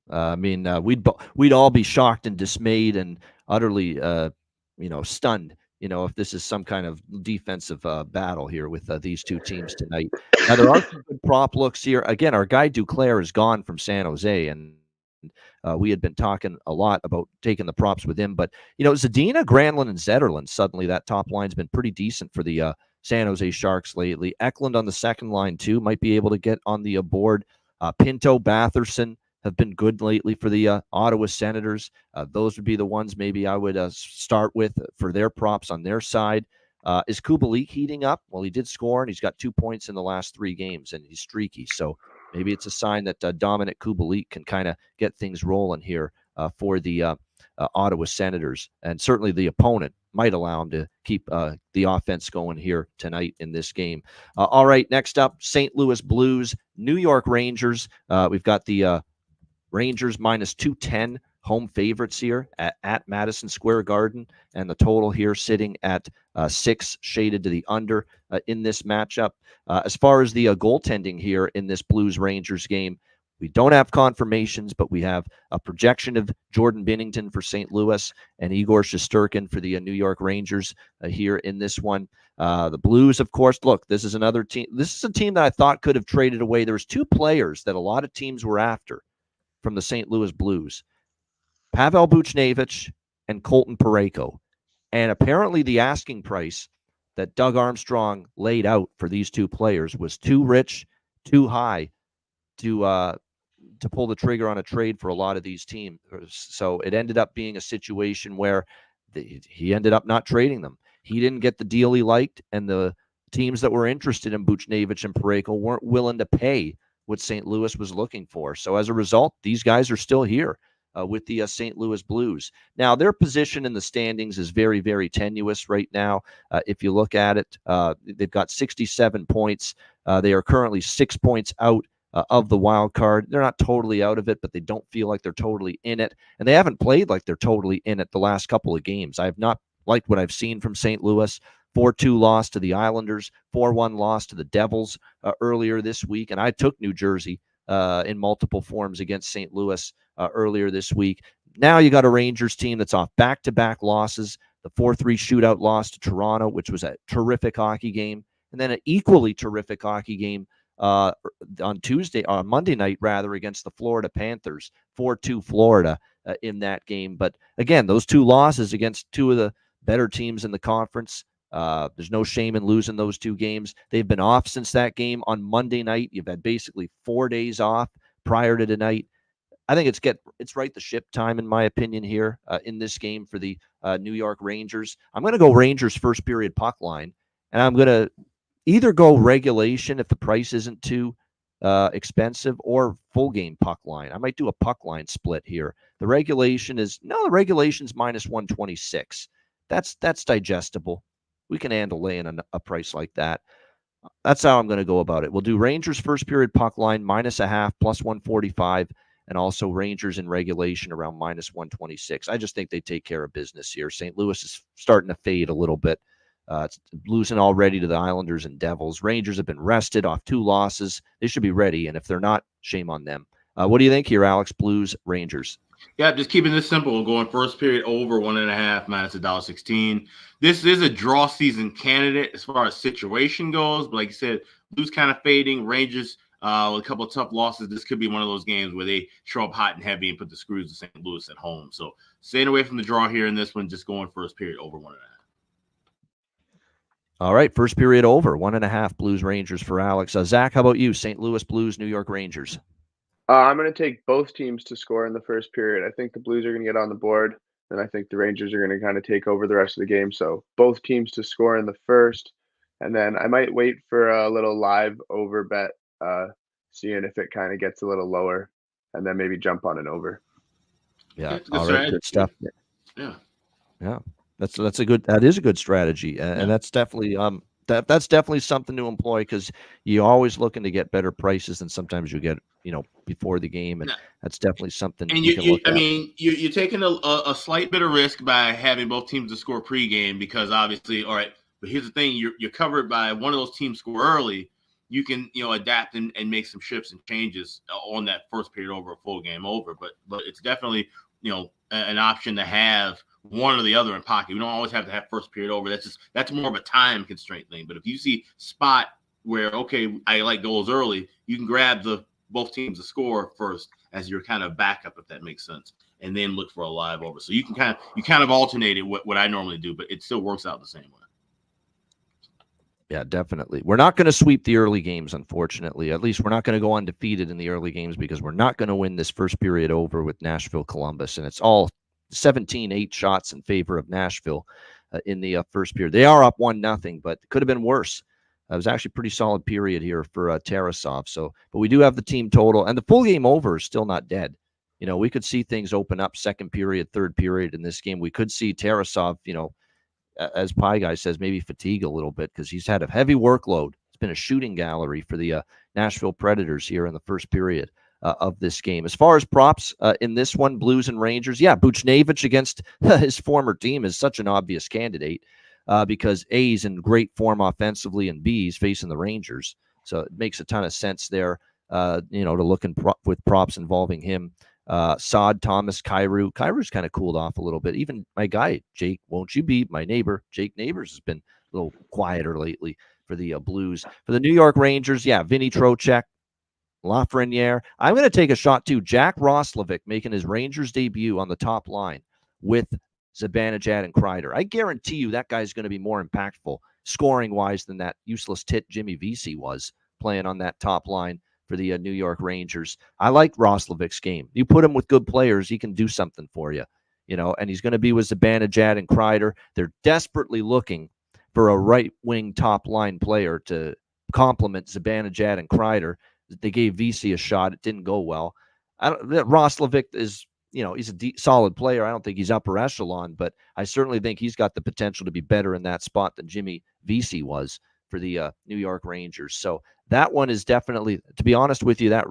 Speaker 2: I mean, we'd all be shocked and dismayed and utterly, stunned, if this is some kind of defensive battle here with these two teams tonight. Now, there are some good prop looks here. Again, our guy Duclair is gone from San Jose, and we had been talking a lot about taking the props with him. But, Zadina, Granlund, and Zetterlund, suddenly that top line's been pretty decent for the San Jose Sharks lately. Eklund on the second line, too, might be able to get on the board. Pinto, Batherson have been good lately for the Ottawa Senators. Those would be the ones maybe I would start with for their props on their side. Is Kubalik heating up? Well, he did score, and he's got 2 points in the last 3 games, and he's streaky. So maybe it's a sign that Dominic Kubalik can kind of get things rolling here for the Ottawa Senators. And certainly the opponent might allow him to keep the offense going here tonight in this game. All right, next up, St. Louis Blues, New York Rangers. We've got the Rangers minus 210 home favorites here at Madison Square Garden, and the total here sitting at 6, shaded to the under in this matchup. As far as the goaltending here in this Blues-Rangers game, we don't have confirmations, but we have a projection of Jordan Binnington for St. Louis and Igor Shesterkin for the New York Rangers here in this one. The Blues, of course, look, this is another team. This is a team that I thought could have traded away. There's 2 players that a lot of teams were after from the St. Louis Blues, Pavel Buchnevich and Colton Parayko. And apparently the asking price that Doug Armstrong laid out for these 2 players was too rich, too high to pull the trigger on a trade for a lot of these teams. So it ended up being a situation where he ended up not trading them. He didn't get the deal he liked, and the teams that were interested in Buchnevich and Parayko weren't willing to pay what St. Louis was looking for. So as a result, these guys are still here with the St. Louis Blues. Now, their position in the standings is very, very tenuous right now. If you look at it, they've got 67 points. They are currently 6 points out of the wild card. They're not totally out of it, but they don't feel like they're totally in it. And they haven't played like they're totally in it the last couple of games. I have not liked what I've seen from St. Louis. 4-2 loss to the Islanders, 4-1 loss to the Devils earlier this week. And I took New Jersey in multiple forms against St. Louis earlier this week. Now you got a Rangers team that's off back-to-back losses, the 4-3 shootout loss to Toronto, which was a terrific hockey game, and then an equally terrific hockey game on Monday night, against the Florida Panthers, 4-2 Florida in that game. But again, those 2 losses against 2 of the better teams in the conference, there's no shame in losing those 2 games. They've been off since that game on Monday night. You've had basically 4 days off prior to tonight. I think it's right the ship time, in my opinion, here in this game for the New York Rangers. I'm going to go Rangers first period puck line, and I'm going to either go regulation if the price isn't too expensive, or full game puck line. I might do a puck line split here. The regulation's minus 126. That's digestible. We can handle laying a price like that. That's how I'm going to go about it. We'll do Rangers first period puck line minus a half, plus 145, and also Rangers in regulation around minus 126. I just think they take care of business here. St. Louis is starting to fade a little bit. It's losing already to the Islanders and Devils. Rangers have been rested off 2 losses. They should be ready, and if they're not, shame on them. What do you think here, Alex? Blues, Rangers.
Speaker 4: Yeah, just keeping this simple. We're going first period over 1.5 minus $1.16. This is a draw season candidate as far as situation goes. But like you said, Blues kind of fading. Rangers with a couple of tough losses. This could be one of those games where they show up hot and heavy and put the screws to St. Louis at home. So staying away from the draw here in this one, just going first period over 1.5.
Speaker 2: All right, first period over 1.5 Blues Rangers for Alex. Zach, how about you? St. Louis Blues, New York Rangers.
Speaker 3: I'm going to take both teams to score in the first period. I think the Blues are going to get on the board, and I think the Rangers are going to kind of take over the rest of the game. So both teams to score in the first, and then I might wait for a little live over bet, seeing if it kind of gets a little lower, and then maybe jump on an over.
Speaker 2: Yeah.
Speaker 4: Good
Speaker 2: All right. Good stuff.
Speaker 4: Yeah.
Speaker 2: Yeah. That is a good strategy. And that's definitely, that's definitely something to employ, because you're always looking to get better prices than sometimes you get, before the game. And that's definitely something
Speaker 4: And
Speaker 2: you can look at.
Speaker 4: you're taking a slight bit of risk by having both teams to score pregame, because obviously, all right, but here's the thing, you're covered by one of those teams score early. You can, adapt and make some shifts and changes on that first period over a full game over. But it's definitely, an option to have one or the other in pocket. We don't always have to have first period over. That's more of a time constraint thing. But if you see spot where, okay, I like goals early, you can grab both teams to score first as your kind of backup, if that makes sense, and then look for a live over. So you kind of alternate it, what I normally do, but it still works out the same way.
Speaker 2: Yeah, definitely. We're not going to sweep the early games, unfortunately. At least we're not going to go undefeated in the early games, because we're not going to win this first period over with Nashville-Columbus. And it's all 17-8 shots in favor of Nashville in the first period. They are up 1-0, but it could have been worse. It was actually a pretty solid period here for Tarasov. But we do have the team total, and the full game over is still not dead. We could see things open up second period, third period in this game. We could see Tarasov, as Pie Guy says, maybe fatigue a little bit, because he's had a heavy workload. It's been a shooting gallery for the Nashville Predators here in the first period of this game. As far as props in this one, Blues and Rangers, Buchnevich against his former team is such an obvious candidate, because A, he's in great form offensively, and B, he's facing the Rangers. So it makes a ton of sense there, to look with props involving him. Saad, Thomas, Kyrou. Kyrou's kind of cooled off a little bit. Even my guy, Jake, won't you be my neighbor? Jake Neighbors has been a little quieter lately for the Blues. For the New York Rangers, Vinny Trocheck, Lafreniere. I'm going to take a shot too. Jack Roslovic making his Rangers debut on the top line with Zibanejad and Kreider. I guarantee you that guy's going to be more impactful scoring-wise than that useless tit Jimmy Vesey was playing on that top line for the New York Rangers. I like Roslovic's game. You put him with good players, he can do something for you, and he's going to be with Zibanejad and Kreider. They're desperately looking for a right-wing top-line player to complement Zibanejad and Kreider. They gave Vesey a shot. It didn't go well. Roslovic is, he's a solid player. I don't think he's upper echelon, but I certainly think he's got the potential to be better in that spot than Jimmy Vesey was for the New York Rangers. So that one is definitely, to be honest with you, that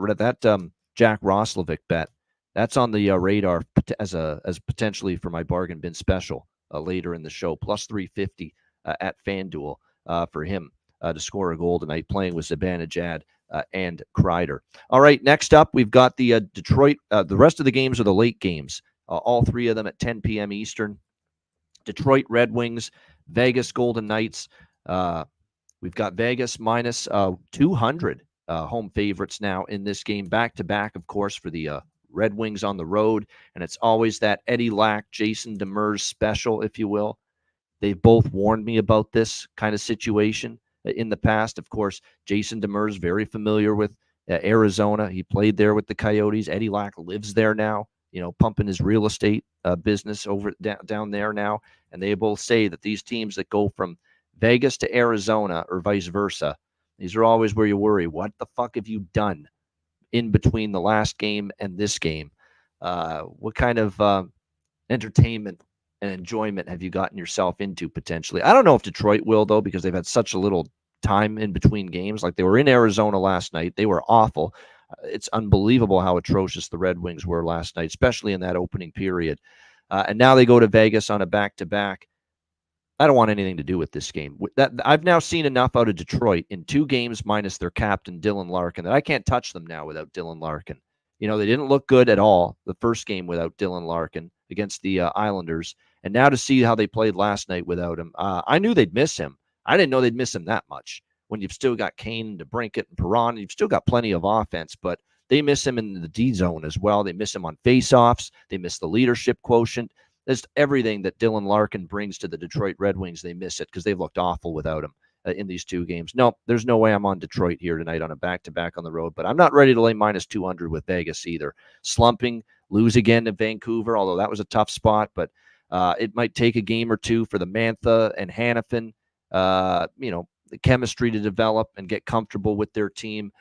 Speaker 2: Jack Roslovic bet, that's on the radar as potentially for my bargain bin special later in the show, plus 350 at FanDuel for him to score a goal tonight, playing with Zibanejad and Kreider. All right, next up, we've got the Detroit. The rest of the games are the late games, all three of them at 10 p.m. Eastern. Detroit Red Wings, Vegas Golden Knights. We've got Vegas minus 200 home favorites now in this game, back-to-back, of course, for the Red Wings on the road. And it's always that Eddie Lack, Jason Demers special, if you will. They've both warned me about this kind of situation in the past. Of course, Jason Demers, very familiar with Arizona. He played there with the Coyotes. Eddie Lack lives there now, pumping his real estate business over down there now. And they both say that these teams that go from Vegas to Arizona or vice versa, these are always where you worry, what the fuck have you done in between the last game and this game? What kind of entertainment and enjoyment have you gotten yourself into potentially? I don't know if Detroit will, though, because they've had such a little time in between games. Like, they were in Arizona last night. They were awful. It's unbelievable how atrocious the Red Wings were last night, especially in that opening period. And now they go to Vegas on a back-to-back. I don't want anything to do with this game. I've now seen enough out of Detroit in 2 games minus their captain, Dylan Larkin, that I can't touch them now without Dylan Larkin. They didn't look good at all the first game without Dylan Larkin against the Islanders. And now to see how they played last night without him, I knew they'd miss him. I didn't know they'd miss him that much. When you've still got Kane, DeBrincat, and Perron, you've still got plenty of offense, but they miss him in the D zone as well. They miss him on faceoffs. They miss the leadership quotient. There's everything that Dylan Larkin brings to the Detroit Red Wings. They miss it because they've looked awful without him. in these two games. No, there's no way I'm on Detroit here tonight on a back-to-back on the road, but I'm not ready to lay minus 200 with Vegas either. Slumping, lose again to Vancouver, although that was a tough spot, but it might take a game or two for the Mantha and Hanifin, the chemistry to develop and get comfortable with their team.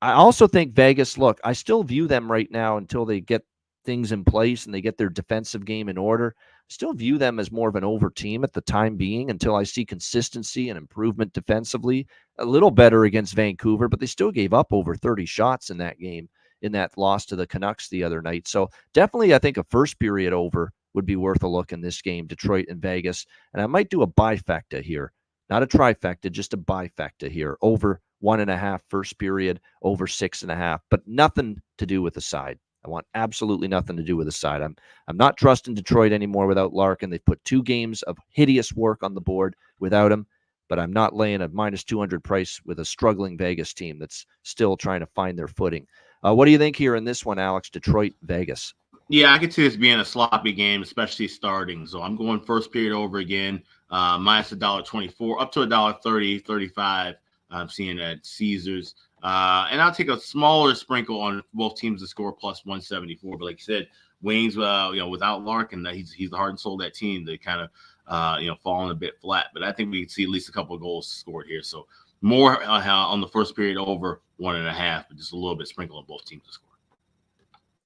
Speaker 2: I also think Vegas, look, I still view them right now until they get things in place and they get their defensive game in order. Still view them as more of an over team at the time being until I see consistency and improvement defensively. A little better against Vancouver, but they still gave up over 30 shots in that game, in that loss to the Canucks the other night. So definitely I think a first period over would be worth a look in this game, Detroit and Vegas. And I might do a bifecta here. Not a trifecta, just a bifecta here. Over 1.5 first period, over 6.5, but nothing to do with the side. I want absolutely nothing to do with the side. I'm not trusting Detroit anymore without Larkin. They've put 2 games of hideous work on the board without him, but I'm not laying a minus 200 price with a struggling Vegas team that's still trying to find their footing. What do you think here in this one, Alex? Detroit, Vegas.
Speaker 4: Yeah, I could see this being a sloppy game, especially starting. So I'm going first period over again, minus $1.24, up to $1.30, 35. I'm seeing at Caesars. And I'll take a smaller sprinkle on both teams to score plus 174. But like you said, Wayne's, without Larkin, he's the heart and soul of that team. They kind of, falling a bit flat. But I think we can see at least a couple of goals scored here. So more on the first period over 1.5, but just a little bit sprinkle on both teams to score.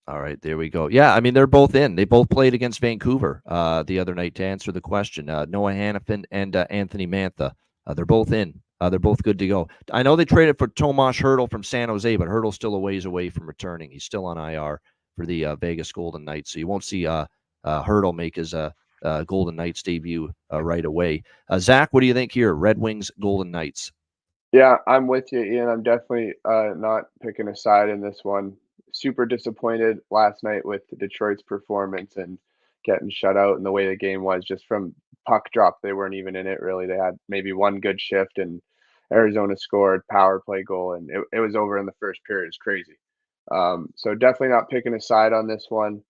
Speaker 2: All right, there we go. Yeah, I mean, they're both in. They both played against Vancouver the other night to answer the question. Noah Hanifin and Anthony Mantha. They're both in. They're both good to go. I know they traded for Tomas Hertl from San Jose, but Hertl's still a ways away from returning. He's still on IR for the Vegas Golden Knights, so you won't see Hertl make his Golden Knights debut right away. Zach, what do you think here? Red Wings, Golden Knights.
Speaker 3: Yeah, I'm with you, Ian. I'm definitely not picking a side in this one. Super disappointed last night with Detroit's performance and getting shut out and the way the game was. Just from puck drop, they weren't even in it really. They had maybe one good shift and Arizona scored power play goal, and it was over in the first period. It's crazy. So definitely not picking a side on this one.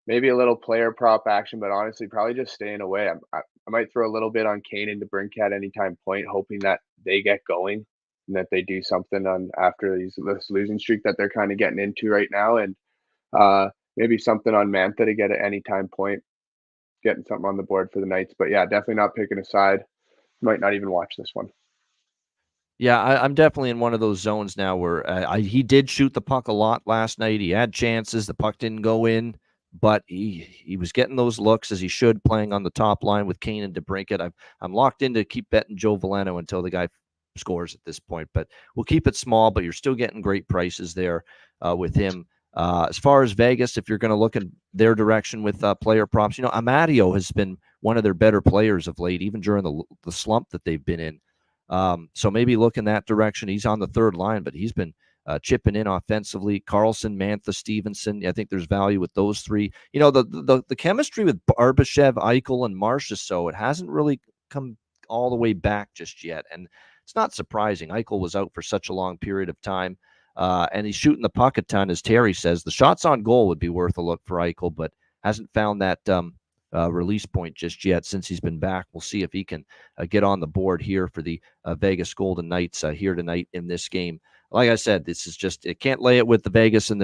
Speaker 3: Maybe a little player prop action, but honestly, probably just staying away. I might throw a little bit on Kane and DeBrincat anytime point, hoping that they get going and that they do something on after this losing streak that they're kind of getting into right now, and maybe something on Mantha to get at any time point, getting something on the board for the Knights. But yeah, definitely not picking a side. Might not even watch this one.
Speaker 2: Yeah, I'm definitely in one of those zones now where he did shoot the puck a lot last night. He had chances. The puck didn't go in, but he was getting those looks as he should, playing on the top line with Kane and DeBrincat. I'm locked in to keep betting Joe Veleno until the guy scores at this point, but we'll keep it small, but you're still getting great prices there with him. As far as Vegas, if you're going to look in their direction with player props, Amadio has been one of their better players of late, even during the slump that they've been in. So maybe look in that direction. He's on the third line, but he's been chipping in offensively. Carlson, Mantha, Stevenson. I think there's value with those three. The chemistry with Barbashev, Eichel, and Marchessault, it hasn't really come all the way back just yet. And it's not surprising. Eichel was out for such a long period of time. And he's shooting the puck a ton, as Terry says. The shots on goal would be worth a look for Eichel, but hasn't found that release point just yet since he's been back. We'll see if he can get on the board here for the Vegas Golden Knights here tonight in this game. Like I said, this is just, it can't lay it with the Vegas and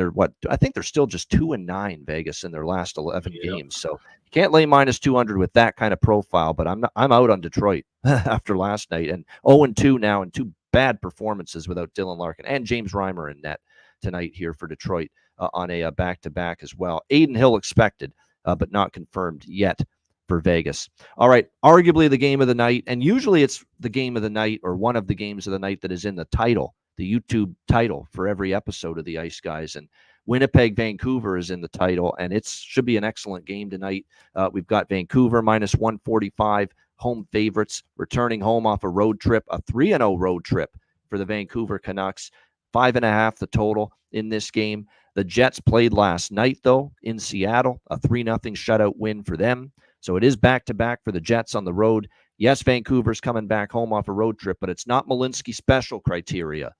Speaker 2: I think they're still just 2-9 Vegas in their last 11 games. So you can't lay minus 200 with that kind of profile, but I'm out on Detroit after last night, and 0-2 now, and 2 bad performances without Dylan Larkin and James Reimer in net tonight here for Detroit on a back-to-back as well. Aiden Hill expected, but not confirmed yet for Vegas. All right, arguably the game of the night, and usually it's the game of the night or one of the games of the night that is in the title, the YouTube title for every episode of the Ice Guys, and Winnipeg, Vancouver is in the title, and it should be an excellent game tonight. We've got Vancouver minus 145, home favorites, returning home off a road trip, a 3-0 road trip for the Vancouver Canucks, 5.5 the total in this game. The Jets played last night, though, in Seattle, a 3-0 shutout win for them. So it is back-to-back for the Jets on the road. Yes, Vancouver's coming back home off a road trip, but it's not Malinsky special criteria.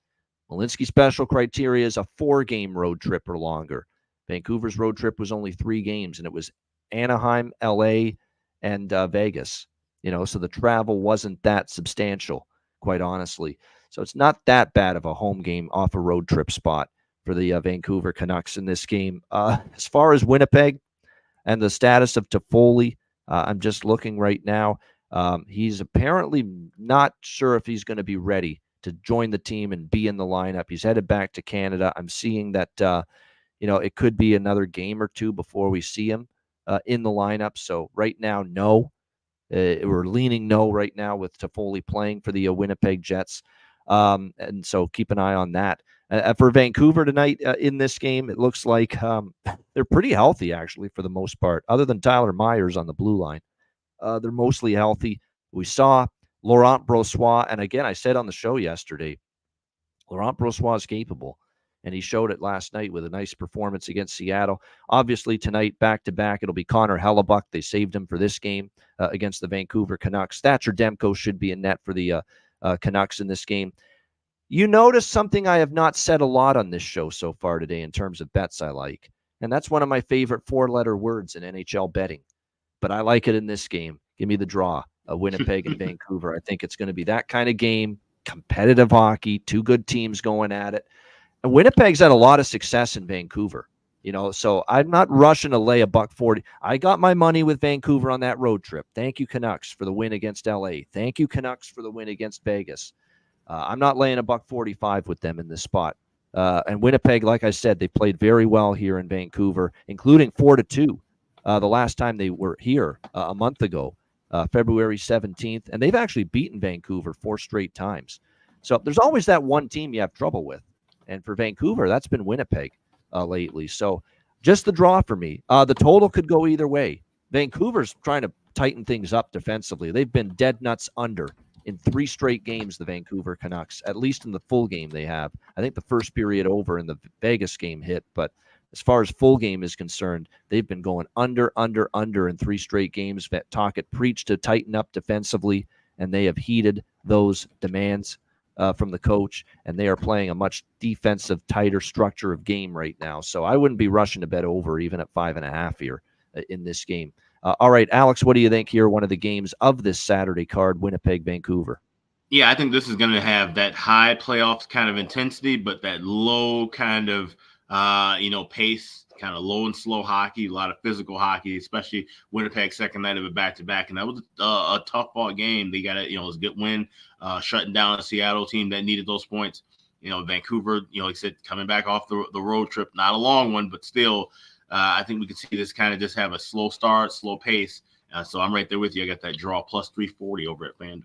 Speaker 2: Malinsky special criteria is a 4-game road trip or longer. Vancouver's road trip was only 3 games, and it was Anaheim, LA, and Vegas. So the travel wasn't that substantial, quite honestly. So it's not that bad of a home game off a road trip spot for the Vancouver Canucks in this game. As far as Winnipeg and the status of Toffoli, I'm just looking right now. He's apparently not sure if he's going to be ready to join the team and be in the lineup. He's headed back to Canada. I'm seeing that, it could be another game or two before we see him in the lineup. So right now, no. We're leaning no right now with Toffoli playing for the Winnipeg Jets. And so keep an eye on that. For Vancouver tonight in this game, it looks like they're pretty healthy, actually, for the most part, other than Tyler Myers on the blue line. They're mostly healthy. We saw Laurent Brossoit, and again, I said on the show yesterday, Laurent Brossoit is capable, and he showed it last night with a nice performance against Seattle. Obviously, tonight, back-to-back, it'll be Connor Hellebuck. They saved him for this game against the Vancouver Canucks. Thatcher Demko should be in net for the Canucks in this game. You notice something I have not said a lot on this show so far today in terms of bets I like, and that's one of my favorite four-letter words in NHL betting. But I like it in this game. Give me the draw, Winnipeg and Vancouver. I think it's going to be that kind of game, competitive hockey, two good teams going at it. And Winnipeg's had a lot of success in Vancouver, so I'm not rushing to lay $1.40. I got my money with Vancouver on that road trip. Thank you, Canucks, for the win against LA. Thank you, Canucks, for the win against Vegas. I'm not laying $1.45 with them in this spot. And Winnipeg, like I said, they played very well here in Vancouver, including 4-2 the last time they were here a month ago, February 17th. And they've actually beaten Vancouver 4 straight times. So there's always that one team you have trouble with. And for Vancouver, that's been Winnipeg lately. So just the draw for me. The total could go either way. Vancouver's trying to tighten things up defensively. They've been dead nuts under in 3 straight games, the Vancouver Canucks, at least in the full game they have. I think the first period over in the Vegas game hit, but as far as full game is concerned, they've been going under in 3 straight games. Tocchet preached to tighten up defensively, and they have heeded those demands from the coach, and they are playing a much defensive, tighter structure of game right now. So I wouldn't be rushing to bet over even at 5.5 here in this game. All right, Alex, what do you think here? One of the games of this Saturday card, Winnipeg, Vancouver.
Speaker 4: Yeah, I think this is going to have that high playoffs kind of intensity, but that low kind of, pace, kind of low and slow hockey, a lot of physical hockey, especially Winnipeg's second night of a back-to-back. And that was a tough ball game. They got it, it was a good win, shutting down a Seattle team that needed those points. Vancouver, like I said, coming back off the road trip, not a long one, but still, I think we can see this kind of just have a slow start, slow pace. So I'm right there with you. I got that draw plus 340 over at FanDuel.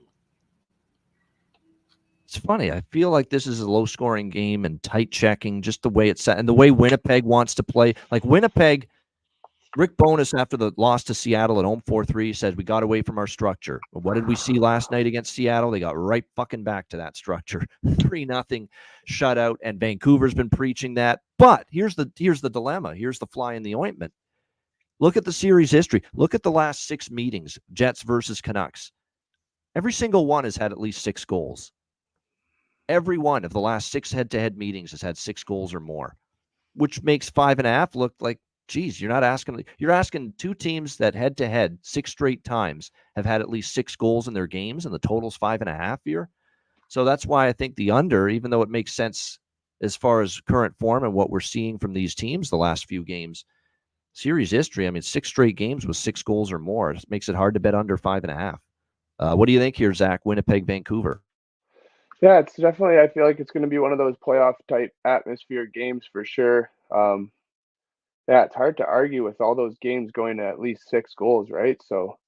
Speaker 2: It's funny. I feel like this is a low-scoring game and tight checking, just the way it's set and the way Winnipeg wants to play. Like Winnipeg, Rick Bowness, after the loss to Seattle at home 4-3, said we got away from our structure. But what did we see last night against Seattle? They got right fucking back to that structure. 3-0 shutout, and Vancouver's been preaching that. But here's the dilemma. Here's the fly in the ointment. Look at the series history. Look at the last 6 meetings, Jets versus Canucks. Every single one has had at least 6 goals. Every one of the last 6 head-to-head meetings has had 6 goals or more, which makes 5.5 look like, geez, you're asking 2 teams that head-to-head 6 straight times have had at least 6 goals in their games, and the total's 5.5 here. So that's why I think the under, even though it makes sense as far as current form and what we're seeing from these teams the last few games, series history, 6 straight games with 6 goals or more. It makes it hard to bet under 5.5. What do you think here, Zach? Winnipeg, Vancouver.
Speaker 3: Yeah, it's definitely, I feel like it's going to be one of those playoff type atmosphere games for sure. Yeah, it's hard to argue with all those games going to at least 6 goals, right? So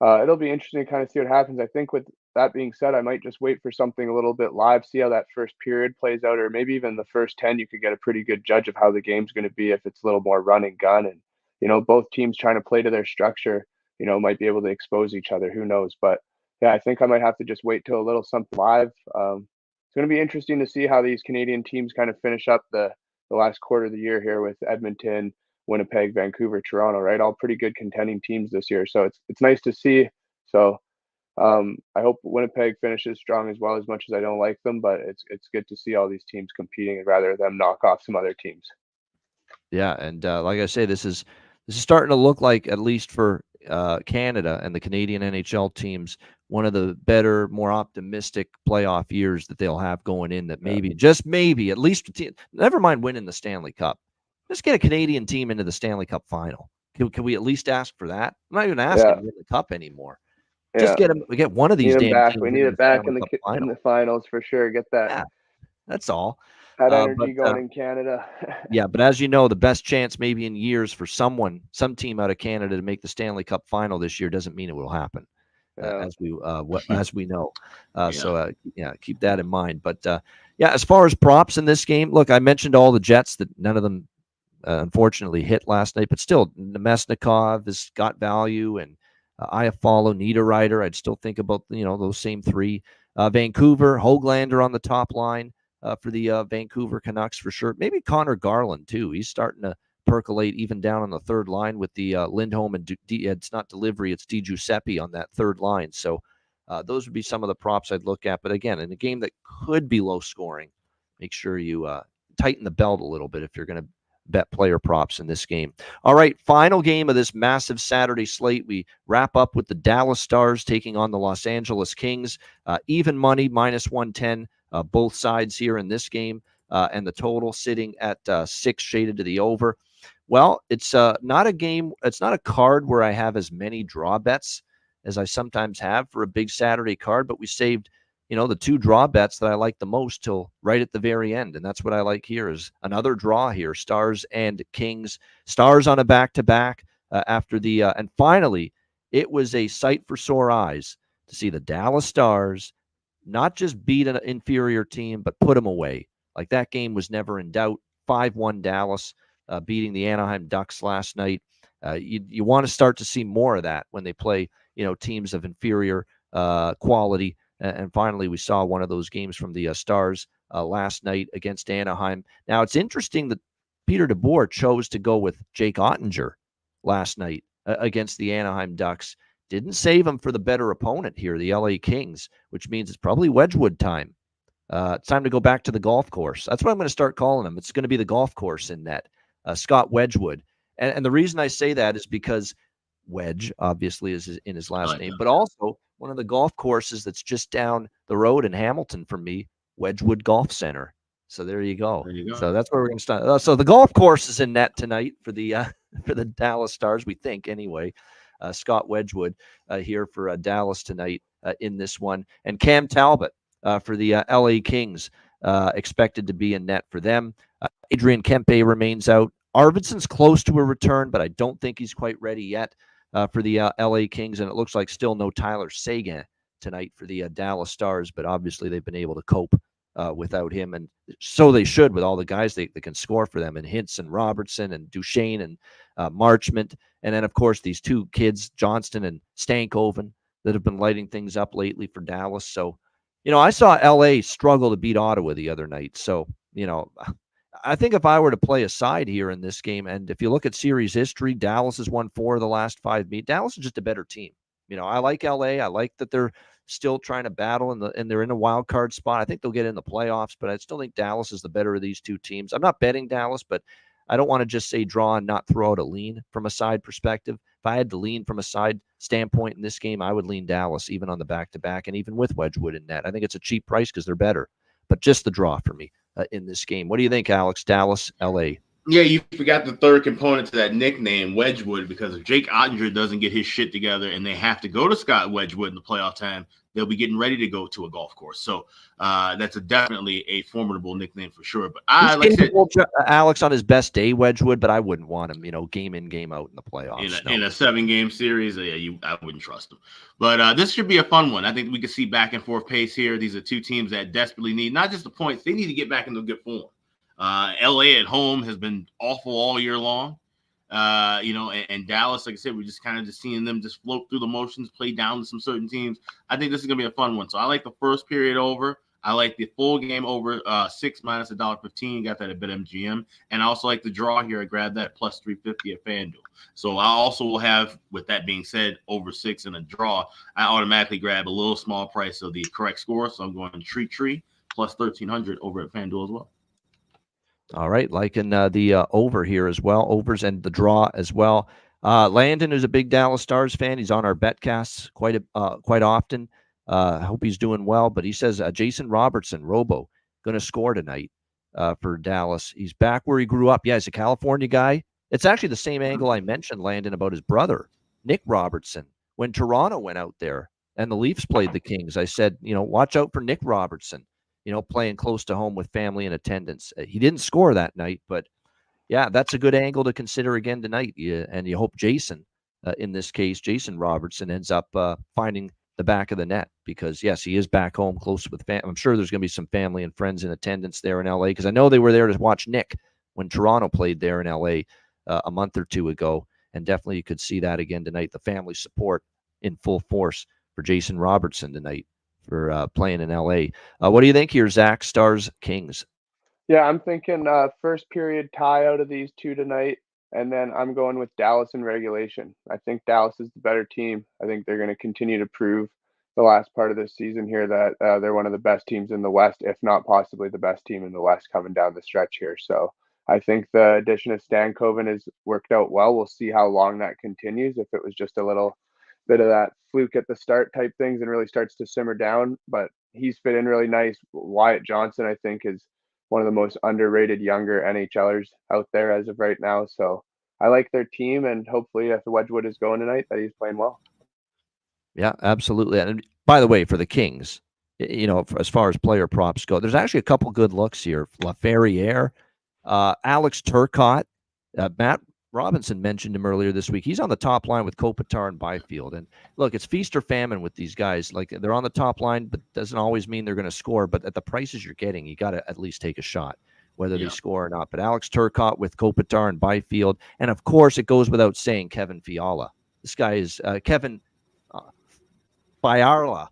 Speaker 3: it'll be interesting to kind of see what happens. I think with that being said, I might just wait for something a little bit live, see how that first period plays out, or maybe even the first 10, you could get a pretty good judge of how the game's going to be if it's a little more run and gun. And, both teams trying to play to their structure, might be able to expose each other. Who knows? But yeah, I think I might have to just wait till a little something live. It's going to be interesting to see how these Canadian teams kind of finish up the last quarter of the year here with Edmonton, Winnipeg, Vancouver, Toronto, right? All pretty good contending teams this year. So it's nice to see. So I hope Winnipeg finishes strong as well, as much as I don't like them, but it's good to see all these teams competing and rather them knock off some other teams.
Speaker 2: Yeah, and like I say, this is starting to look like, at least for Canada and the Canadian NHL teams one of the better, more optimistic playoff years that they'll have going in. That maybe, just maybe, at least, never mind winning the Stanley Cup, just get a Canadian team into the Stanley Cup final. Can we at least ask for that? I'm not even asking to win the cup anymore. Just get one of these damn teams.
Speaker 3: We need it back in
Speaker 2: the
Speaker 3: finals for sure. Get that.
Speaker 2: Yeah, that's all.
Speaker 3: That energy going in Canada.
Speaker 2: Yeah, but as you know, the best chance maybe in years for some team out of Canada to make the Stanley Cup final this year doesn't mean it will happen, as we know. So keep that in mind. But as far as props in this game, look, I mentioned all the Jets that none of them unfortunately hit last night, but still, Nemesnikov has got value, and Iafallo, Niederreiter. I'd still think about those same three. Vancouver, Höglander on the top line for the Vancouver Canucks for sure. Maybe Connor Garland too. He's starting to percolate even down on the third line with the Lindholm and it's not delivery, it's Di Giuseppe on that third line. So those would be some of the props I'd look at. But again, in a game that could be low scoring, make sure you tighten the belt a little bit if you're going to bet player props in this game. All right, final game of this massive Saturday slate. We wrap up with the Dallas Stars taking on the Los Angeles Kings. Even money, -110, both sides here in this game, and the total sitting at 6, shaded to the over. Well, it's not a game. It's not a card where I have as many draw bets as I sometimes have for a big Saturday card, but we saved the 2 draw bets that I like the most till right at the very end. And that's what I like here is another draw here, Stars and Kings. Stars on a back-to-back after the and finally, it was a sight for sore eyes to see the Dallas Stars not just beat an inferior team, but put them away. Like, that game was never in doubt. 5-1 Dallas beating the Anaheim Ducks last night. You want to start to see more of that when they play teams of inferior quality. And finally, we saw one of those games from the Stars last night against Anaheim. Now, it's interesting that Peter DeBoer chose to go with Jake Ottinger last night against the Anaheim Ducks. Didn't save him for the better opponent here, the LA Kings, which means it's probably Wedgwood time. It's time to go back to the golf course. That's what I'm going to start calling him. It's going to be the golf course in net, Scott Wedgwood. And the reason I say that is because Wedge, obviously, is in his last name, but also one of the golf courses that's just down the road in Hamilton from me, Wedgwood Golf Center. So there you go. So that's where we're going to start. So the golf course is in net tonight for the Dallas Stars, we think anyway. Scott Wedgwood here for Dallas tonight in this one, and Cam Talbot for the LA Kings expected to be in net for them. Adrian Kempe remains out. Arvidsson's close to a return, but I don't think he's quite ready yet for the LA Kings, and it looks like still no Tyler Seguin tonight for the Dallas Stars, but obviously they've been able to cope without him, and so they should with all the guys that can score for them, and Hintz and Robertson and Duchesne and Marchment, and then, of course, these 2 kids, Johnston and Stankoven, that have been lighting things up lately for Dallas. So, I saw LA struggle to beat Ottawa the other night, so, I think if I were to play a side here in this game, and if you look at series history, Dallas has won 4 of the last 5 meets. Dallas is just a better team. I like LA. I like that they're still trying to battle and they're in a wild card spot. I think they'll get in the playoffs, but I still think Dallas is the better of these 2 teams. I'm not betting Dallas, but I don't want to just say draw and not throw out a lean from a side perspective. If I had to lean from a side standpoint in this game, I would lean Dallas, even on the back-to-back and even with Wedgwood in net. I think it's a cheap price because they're better, but just the draw for me in this game. What do you think, Alex? Dallas, LA?
Speaker 4: Yeah, you forgot the third component to that nickname, Wedgwood, because if Jake Ottinger doesn't get his shit together and they have to go to Scott Wedgwood in the playoff time, they'll be getting ready to go to a golf course. So that's definitely a formidable nickname for sure. But
Speaker 2: Alex on his best day, Wedgwood, but I wouldn't want him, game in, game out in the playoffs.
Speaker 4: In a 7-game series, I wouldn't trust him. But this should be a fun one. I think we can see back and forth pace here. These are 2 teams that desperately need not just the points; they need to get back into good form. LA at home has been awful all year long. And Dallas, like I said, we're just kind of just seeing them just float through the motions, play down to some certain teams. I think this is going to be a fun one. So I like the first period over. I like the full game over 6 minus $1.15. Got that at BetMGM. And I also like the draw here. I grabbed that plus 350 at FanDuel. So I also will have, with that being said, over 6 and a draw. I automatically grab a little small price of the correct score. So I'm going to Tree plus 1,300 over at FanDuel as well.
Speaker 2: All right, liking the over here as well, overs and the draw as well. Landon is a big Dallas Stars fan. He's on our betcasts quite often. I hope he's doing well. But he says Jason Robertson, Robo, going to score tonight for Dallas. He's back where he grew up. Yeah, he's a California guy. It's actually the same angle I mentioned, Landon, about his brother, Nick Robertson. When Toronto went out there and the Leafs played the Kings, I said, watch out for Nick Robertson, playing close to home with family in attendance. He didn't score that night, but yeah, that's a good angle to consider again tonight. And you hope Jason, in this case, Jason Robertson, ends up finding the back of the net because, yes, he is back home close with family. I'm sure there's going to be some family and friends in attendance there in L.A. because I know they were there to watch Nick when Toronto played there in L.A. A month or two ago. And definitely you could see that again tonight, the family support in full force for Jason Robertson tonight for playing in L.A. What do you think here, Zach? Stars, Kings?
Speaker 3: Yeah, I'm thinking first period tie out of these two tonight, and then I'm going with Dallas in regulation. I think Dallas is the better team. I think they're going to continue to prove the last part of this season here that they're one of the best teams in the West, if not possibly the best team in the West coming down the stretch here. So I think the addition of Stankoven has worked out well. We'll see how long that continues. If it was just a little bit of that fluke at the start type things and really starts to simmer down, but he's fit in really nice. Wyatt Johnson, I think, is one of the most underrated younger NHLers out there as of right now. So I like their team, and hopefully if Wedgwood is going tonight, that he's playing well. Yeah,
Speaker 2: absolutely. And by the way, for the Kings, as far as player props go, there's actually a couple good looks here. Laferriere, Alex Turcotte, Matt Robinson mentioned him earlier this week. He's on the top line with Kopitar and Byfield. And look, it's feast or famine with these guys. Like, they're on the top line, but doesn't always mean they're going to score. But at the prices you're getting, you got to at least take a shot, whether they score or not. But Alex Turcotte with Kopitar and Byfield. And of course, it goes without saying, Kevin Fiala. This guy is Kevin Fiala,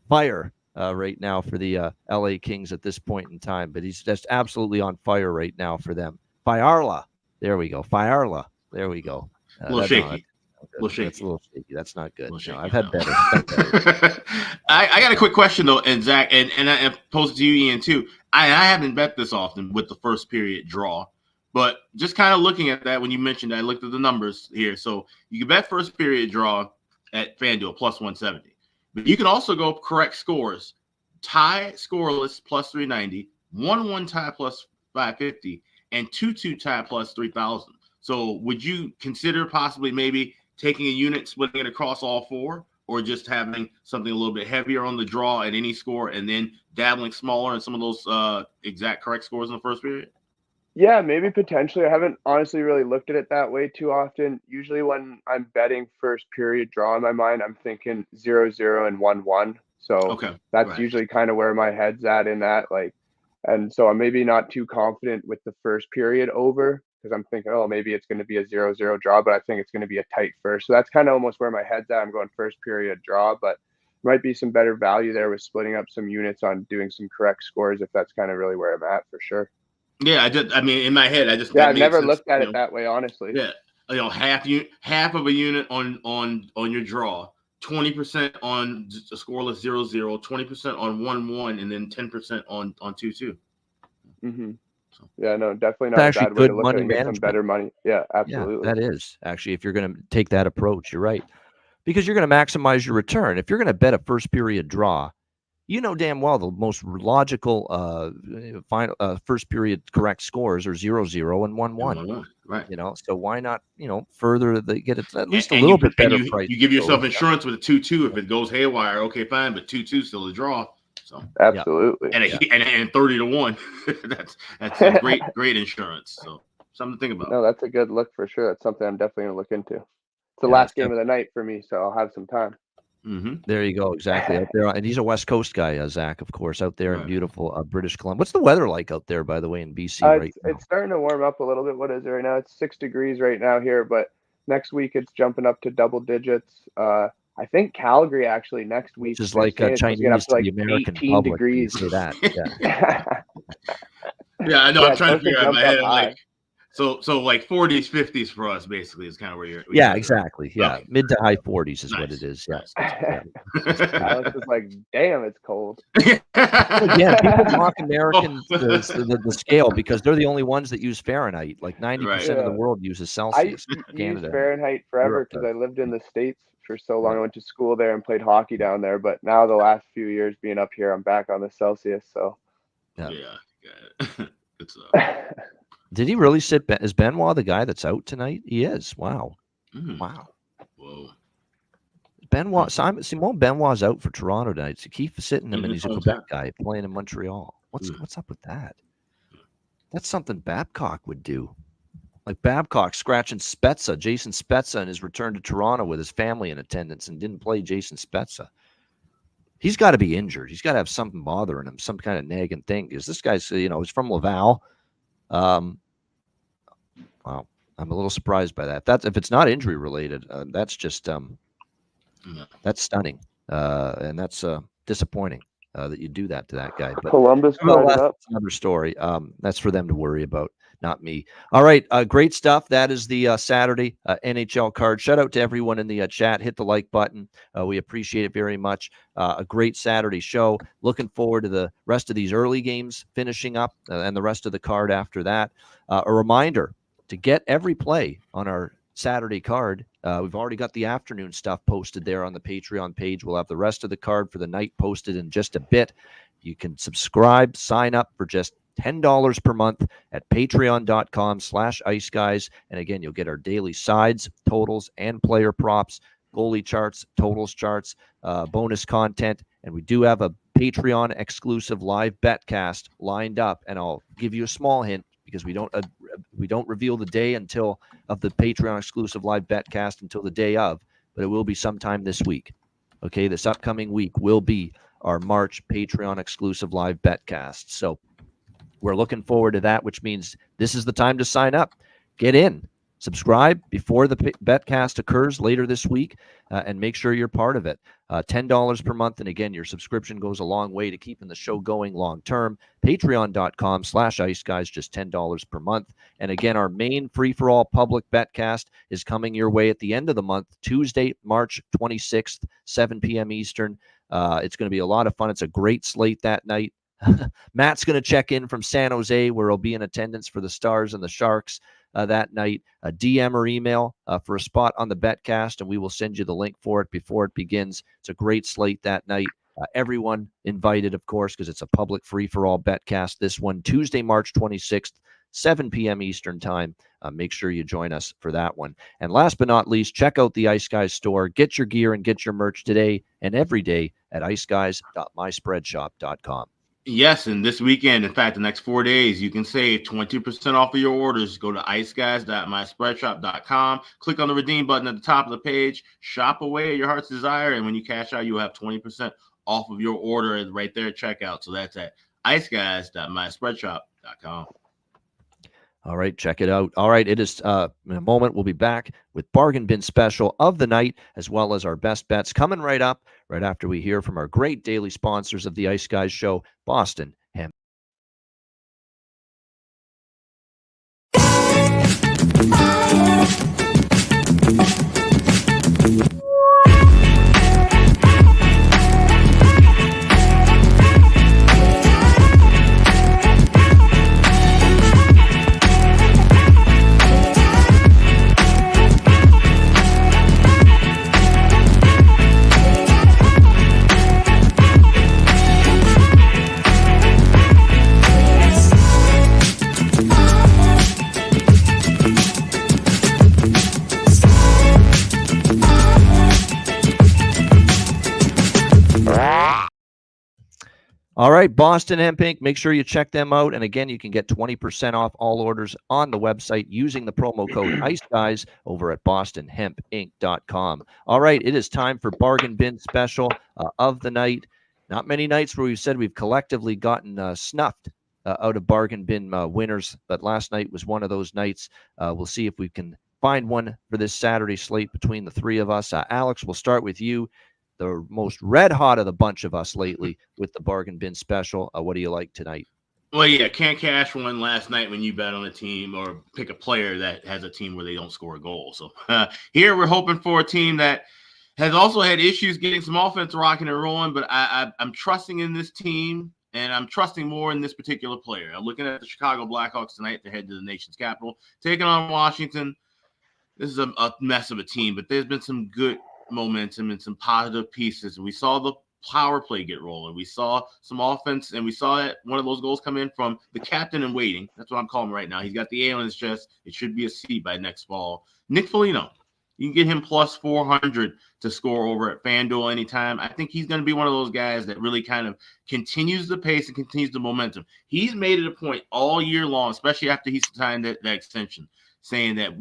Speaker 2: fire right now for the LA Kings at this point in time. But he's just absolutely on fire right now for them. Fiala. There we go. Fiala. There we go.
Speaker 4: A little shaky.
Speaker 2: That's a little shaky. That's not good. No, I've had better.
Speaker 4: I got a quick question though, and Zach, and I posed it to you, Ian, too. I haven't bet this often with the first period draw, but just kind of looking at that when you mentioned, I looked at the numbers here. So you can bet first period draw at FanDuel plus 170, but you can also go correct scores, tie scoreless plus 390, 1-1 tie plus 550, and 2-2 tie plus 3,000. So would you consider possibly maybe taking a unit, splitting it across all four, or just having something a little bit heavier on the draw at any score and then dabbling smaller in some of those exact correct scores in the first period?
Speaker 3: Yeah, maybe potentially. I haven't honestly really looked at it that way too often. Usually when I'm betting first period draw in my mind, I'm thinking 0-0 and 1-1. So that's usually kind of where my head's at in that. And so I'm maybe not too confident with the first period over, because I'm thinking, maybe it's going to be a 0-0 draw, but I think it's going to be a tight first. So that's kind of almost where my head's at. I'm going first period draw, but there might be some better value there with splitting up some units on doing some correct scores, if that's kind of really where I'm at for sure.
Speaker 4: Yeah, in my head,
Speaker 3: I've never looked at it that way, honestly.
Speaker 4: Yeah, half of a unit on your draw, 20% on a scoreless 0-0, 20% on 1-1, and then 10% on 2-2.
Speaker 3: Mm-hmm. Yeah, no, definitely not
Speaker 2: actually
Speaker 3: a bad way
Speaker 2: good
Speaker 3: to look
Speaker 2: money
Speaker 3: at it and get
Speaker 2: management.
Speaker 3: some better money. Yeah, absolutely.
Speaker 2: Yeah, that is actually, if you're going to take that approach, you're right, because you're going to maximize your return. If you're going to bet a first period draw, you know damn well the most logical final first period correct scores are 0-0 and 1-1.
Speaker 4: Right.
Speaker 2: So why not further get it at least a little bit better price.
Speaker 4: You give yourself insurance with a 2-2 if it goes haywire. Okay, fine, but 2-2 still a draw. So
Speaker 3: absolutely,
Speaker 4: and 30-1. that's great insurance. So something to think about.
Speaker 3: No, that's a good look for sure. That's something I'm definitely gonna look into. It's the last game of the night for me, so I'll have some time.
Speaker 2: Mm-hmm. There you go, exactly out there, and he's a West Coast guy, Zach, of course, out there in beautiful British Columbia. What's the weather like out there, by the way, in BC right now?
Speaker 3: It's starting to warm up a little bit. What is it right now? It's 6 degrees right now here, but next week it's jumping up to double digits. I think Calgary actually next week
Speaker 2: is like Chinese to the American
Speaker 3: 18
Speaker 2: public.
Speaker 3: degrees.
Speaker 2: Say that.
Speaker 4: Yeah, I know. I'm trying to figure out in my head. I'm like, So like 40s, 50s for us, basically, is kind of where you're.
Speaker 2: Yeah, exactly. Yeah,
Speaker 4: okay.
Speaker 2: mid to high 40s is
Speaker 4: Nice.
Speaker 2: what it is. Yeah.
Speaker 4: Nice.
Speaker 3: Alex is like, damn, it's cold.
Speaker 2: Again, people mock Americans the scale because they're the only ones that use Fahrenheit. Like 90% of the world uses Celsius.
Speaker 3: I used
Speaker 2: Canada,
Speaker 3: Fahrenheit forever
Speaker 2: Europe
Speaker 3: because
Speaker 2: does.
Speaker 3: I lived in the States for so long.
Speaker 2: Yeah.
Speaker 3: I went to school there and played hockey down there. But now the last few years being up here, I'm back on the Celsius. So
Speaker 4: Yeah. Good stuff.
Speaker 2: Did he really sit? Is Benoit the guy that's out tonight? He is. Wow. Wow.
Speaker 4: Whoa.
Speaker 2: Benoit, Simon Benoit's out for Toronto tonight. So keep sitting him, and he's a Quebec guy playing in Montreal. What's up with that? That's something Babcock would do. Like Babcock scratching Spezza, Jason Spezza, in his return to Toronto with his family in attendance, and didn't play Jason Spezza. He's got to be injured. He's got to have something bothering him, some kind of nagging thing. Because this guy's, he's from Laval. Wow, I'm a little surprised by that. If it's not injury related, that's just that's stunning, and that's disappointing that you do that to that guy. But
Speaker 3: Columbus fired it up.
Speaker 2: That's another story. That's for them to worry about, not me. All right, great stuff. That is the Saturday NHL card. Shout out to everyone in the chat. Hit the like button. We appreciate it very much. A great Saturday show. Looking forward to the rest of these early games finishing up and the rest of the card after that. A reminder to get every play on our Saturday card. We've already got the afternoon stuff posted there on the Patreon page. We'll have the rest of the card for the night posted in just a bit. You can subscribe, sign up for just $10 per month at patreon.com/iceguys. And again, you'll get our daily sides, totals, and player props, goalie charts, totals charts, bonus content. And we do have a Patreon exclusive live betcast lined up. And I'll give you a small hint, because we don't reveal the day of the Patreon exclusive live betcast until the day of, but it will be sometime this week. Okay, this upcoming week will be our March Patreon exclusive live betcast. So we're looking forward to that, which means this is the time to sign up. Get in, subscribe before the betcast occurs later this week, and make sure you're part of it. $10 per month. And again, your subscription goes a long way to keeping the show going long term. Patreon.com/iceguys, just $10 per month. And again, our main free-for-all public betcast is coming your way at the end of the month, Tuesday, March 26th, 7 p.m. Eastern. It's going to be a lot of fun. It's a great slate that night. Matt's going to check in from San Jose, where he'll be in attendance for the Stars and the Sharks that night. A DM or email for a spot on the betcast, and we will send you the link for it before it begins. It's a great slate that night. Everyone invited, of course, because it's a public free-for-all betcast. This one, Tuesday, March 26th, 7 p.m. Eastern time. Make sure you join us for that one. And last but not least, check out the Ice Guys store. Get your gear and get your merch today and every day at iceguys.myspreadshop.com.
Speaker 4: Yes, and this weekend, in fact, the next 4 days, you can save 20% off of your orders. Go to iceguys.myspreadshop.com. Click on the redeem button at the top of the page. Shop away at your heart's desire, and when you cash out, you'll have 20% off of your order right there at checkout. So that's at iceguys.myspreadshop.com.
Speaker 2: All right, check it out. All right, it is in a moment. We'll be back with Bargain Bin Special of the night, as well as our best bets coming right up, right after we hear from our great daily sponsors of the Ice Guys show, Boston Hemp. All right, Boston Hemp Inc. Make sure you check them out. And again, you can get 20% off all orders on the website using the promo code IceGuys over at bostonhempinc.com. All right, it is time for Bargain Bin Special of the night. Not many nights where we've said we've collectively gotten snuffed out of Bargain Bin winners, but last night was one of those nights. We'll see if we can find one for this Saturday slate between the three of us. Alex, we'll start with you. The most red hot of the bunch of us lately with the Bargain Bin Special. What do you like tonight?
Speaker 4: Well, yeah, can't cash one last night when you bet on a team or pick a player that has a team where they don't score a goal. So here we're hoping for a team that has also had issues getting some offense rocking and rolling, but I'm trusting in this team, and I'm trusting more in this particular player. I'm looking at the Chicago Blackhawks tonight to head to the nation's capital, taking on Washington. This is a mess of a team, but there's been some good momentum and some positive pieces. And we saw the power play get rolling. We saw some offense, and we saw one of those goals come in from the captain in waiting. That's what I'm calling him right now. He's got the A on his chest. It should be a C by next fall. Nick Foligno. You can get him plus 400 to score over at FanDuel anytime. I think he's going to be one of those guys that really kind of continues the pace and continues the momentum. He's made it a point all year long, especially after he signed that extension, saying that,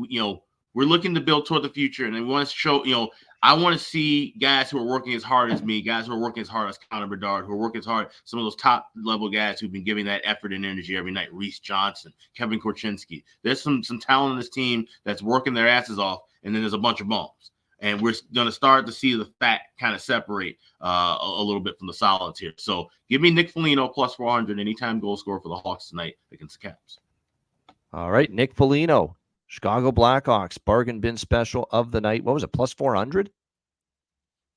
Speaker 4: we're looking to build toward the future, and we want to show, I want to see guys who are working as hard as me, guys who are working as hard as Connor Bedard, who are working as hard, some of those top-level guys who've been giving that effort and energy every night, Reese Johnson, Kevin Korchinski. There's some talent in this team that's working their asses off, and then there's a bunch of bums. And we're going to start to see the fat kind of separate a little bit from the solids here. So give me Nick Foligno plus 400 anytime goal scorer for the Hawks tonight against the Caps.
Speaker 2: All right, Nick Foligno. Chicago Blackhawks bargain bin special of the night. What was it? Plus 400?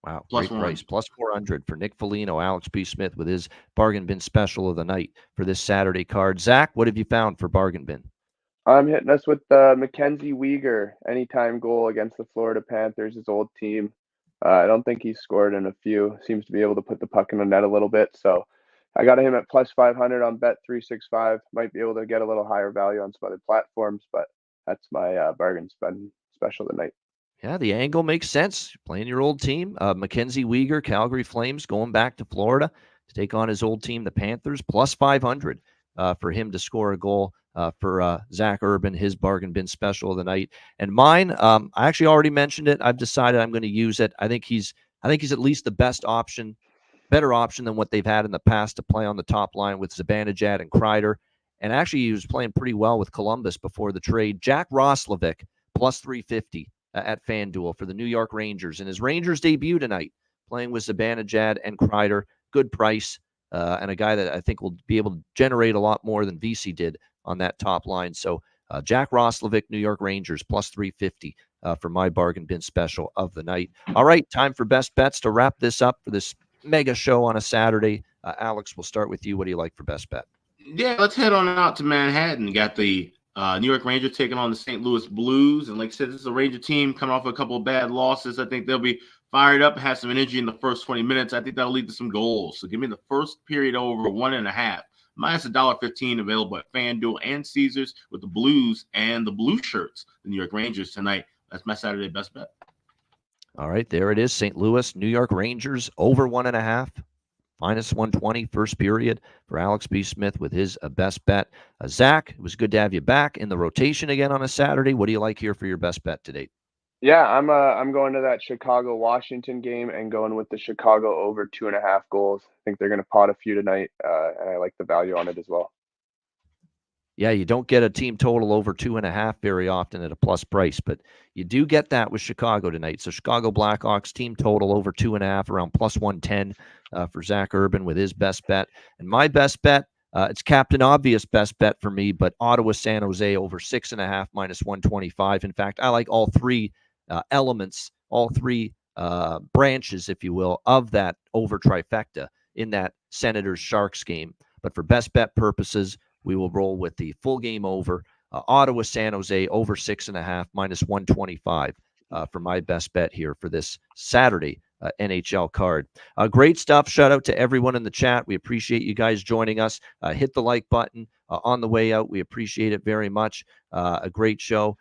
Speaker 2: Wow. Great price. Plus 400 for Nick Foligno. Alex B. Smith with his bargain bin special of the night for this Saturday card. Zach, what have you found for bargain bin?
Speaker 3: I'm hitting us with Mackenzie Weegar anytime goal against the Florida Panthers, his old team. I don't think he's scored in a few. Seems to be able to put the puck in the net a little bit. So I got him at plus 500 on Bet365. Might be able to get a little higher value on some other platforms, but that's my bargain spend special tonight.
Speaker 2: Yeah, the angle makes sense. Playing your old team. Mackenzie Weegar, Calgary Flames, going back to Florida to take on his old team, the Panthers. Plus 500 for him to score a goal for Zach Urban, his bargain bin special of the night. And mine, I actually already mentioned it. I've decided I'm going to use it. I think he's at least the best option, better option than what they've had in the past to play on the top line with Zibanejad and Kreider. And actually, he was playing pretty well with Columbus before the trade. Jack Roslovic, plus 350 at FanDuel for the New York Rangers. In his Rangers debut tonight, playing with Zibanejad and Kreider. Good price, and a guy that I think will be able to generate a lot more than VC did on that top line. So Jack Roslovic, New York Rangers, plus 350 for my bargain bin special of the night. All right, time for best bets to wrap this up for this mega show on a Saturday. Alex, we'll start with you. What do you like for best bet?
Speaker 4: Yeah, let's head on out to Manhattan. Got the New York Rangers taking on the St. Louis Blues. And like I said, this is a Ranger team coming off a couple of bad losses. I think they'll be fired up, have some energy in the first 20 minutes. I think that'll lead to some goals. So give me the first period over 1.5. Minus $1.15 available at FanDuel and Caesars with the Blues and the blue shirts, the New York Rangers tonight. That's my Saturday best bet.
Speaker 2: All right, there it is. St. Louis, New York Rangers, over 1.5. Minus 120 first period for Alex B. Smith with his best bet. Zach, it was good to have you back in the rotation again on a Saturday. What do you like here for your best bet to date?
Speaker 3: Yeah, I'm going to that Chicago-Washington game and going with the Chicago over 2.5 goals. I think they're going to pot a few tonight, and I like the value on it as well.
Speaker 2: Yeah, you don't get a team total over 2.5 very often at a plus price, but you do get that with Chicago tonight. So Chicago Blackhawks team total over 2.5, around plus 110 for Zach Urban with his best bet. And my best bet, it's Captain Obvious best bet for me, but Ottawa San Jose over 6.5 minus 125. In fact, I like all three elements, all three branches, if you will, of that over trifecta in that Senators Sharks game. But for best bet purposes, we will roll with the full game over. Ottawa San Jose over 6.5 minus 125 for my best bet here for this Saturday NHL card. Great stuff. Shout out to everyone in the chat. We appreciate you guys joining us. Hit the like button on the way out. We appreciate it very much. A great show.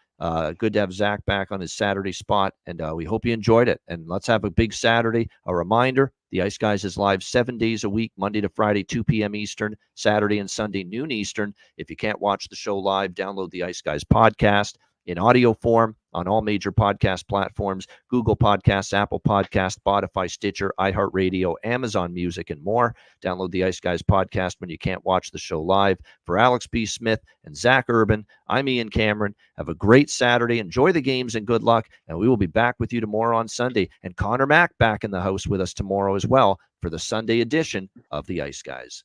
Speaker 2: Good to have Zach back on his Saturday spot, and we hope you enjoyed it. And let's have a big Saturday. A reminder, the Ice Guys is live 7 days a week, Monday to Friday, 2 p.m. Eastern, Saturday and Sunday, noon Eastern. If you can't watch the show live, download the Ice Guys podcast in audio form on all major podcast platforms, Google Podcasts, Apple Podcasts, Spotify, Stitcher, iHeartRadio, Amazon Music, and more. Download the Ice Guys podcast when you can't watch the show live. For Alex B. Smith and Zach Urban, I'm Ian Cameron. Have a great Saturday. Enjoy the games and good luck. And we will be back with you tomorrow on Sunday. And Connor Mack back in the house with us tomorrow as well for the Sunday edition of the Ice Guys.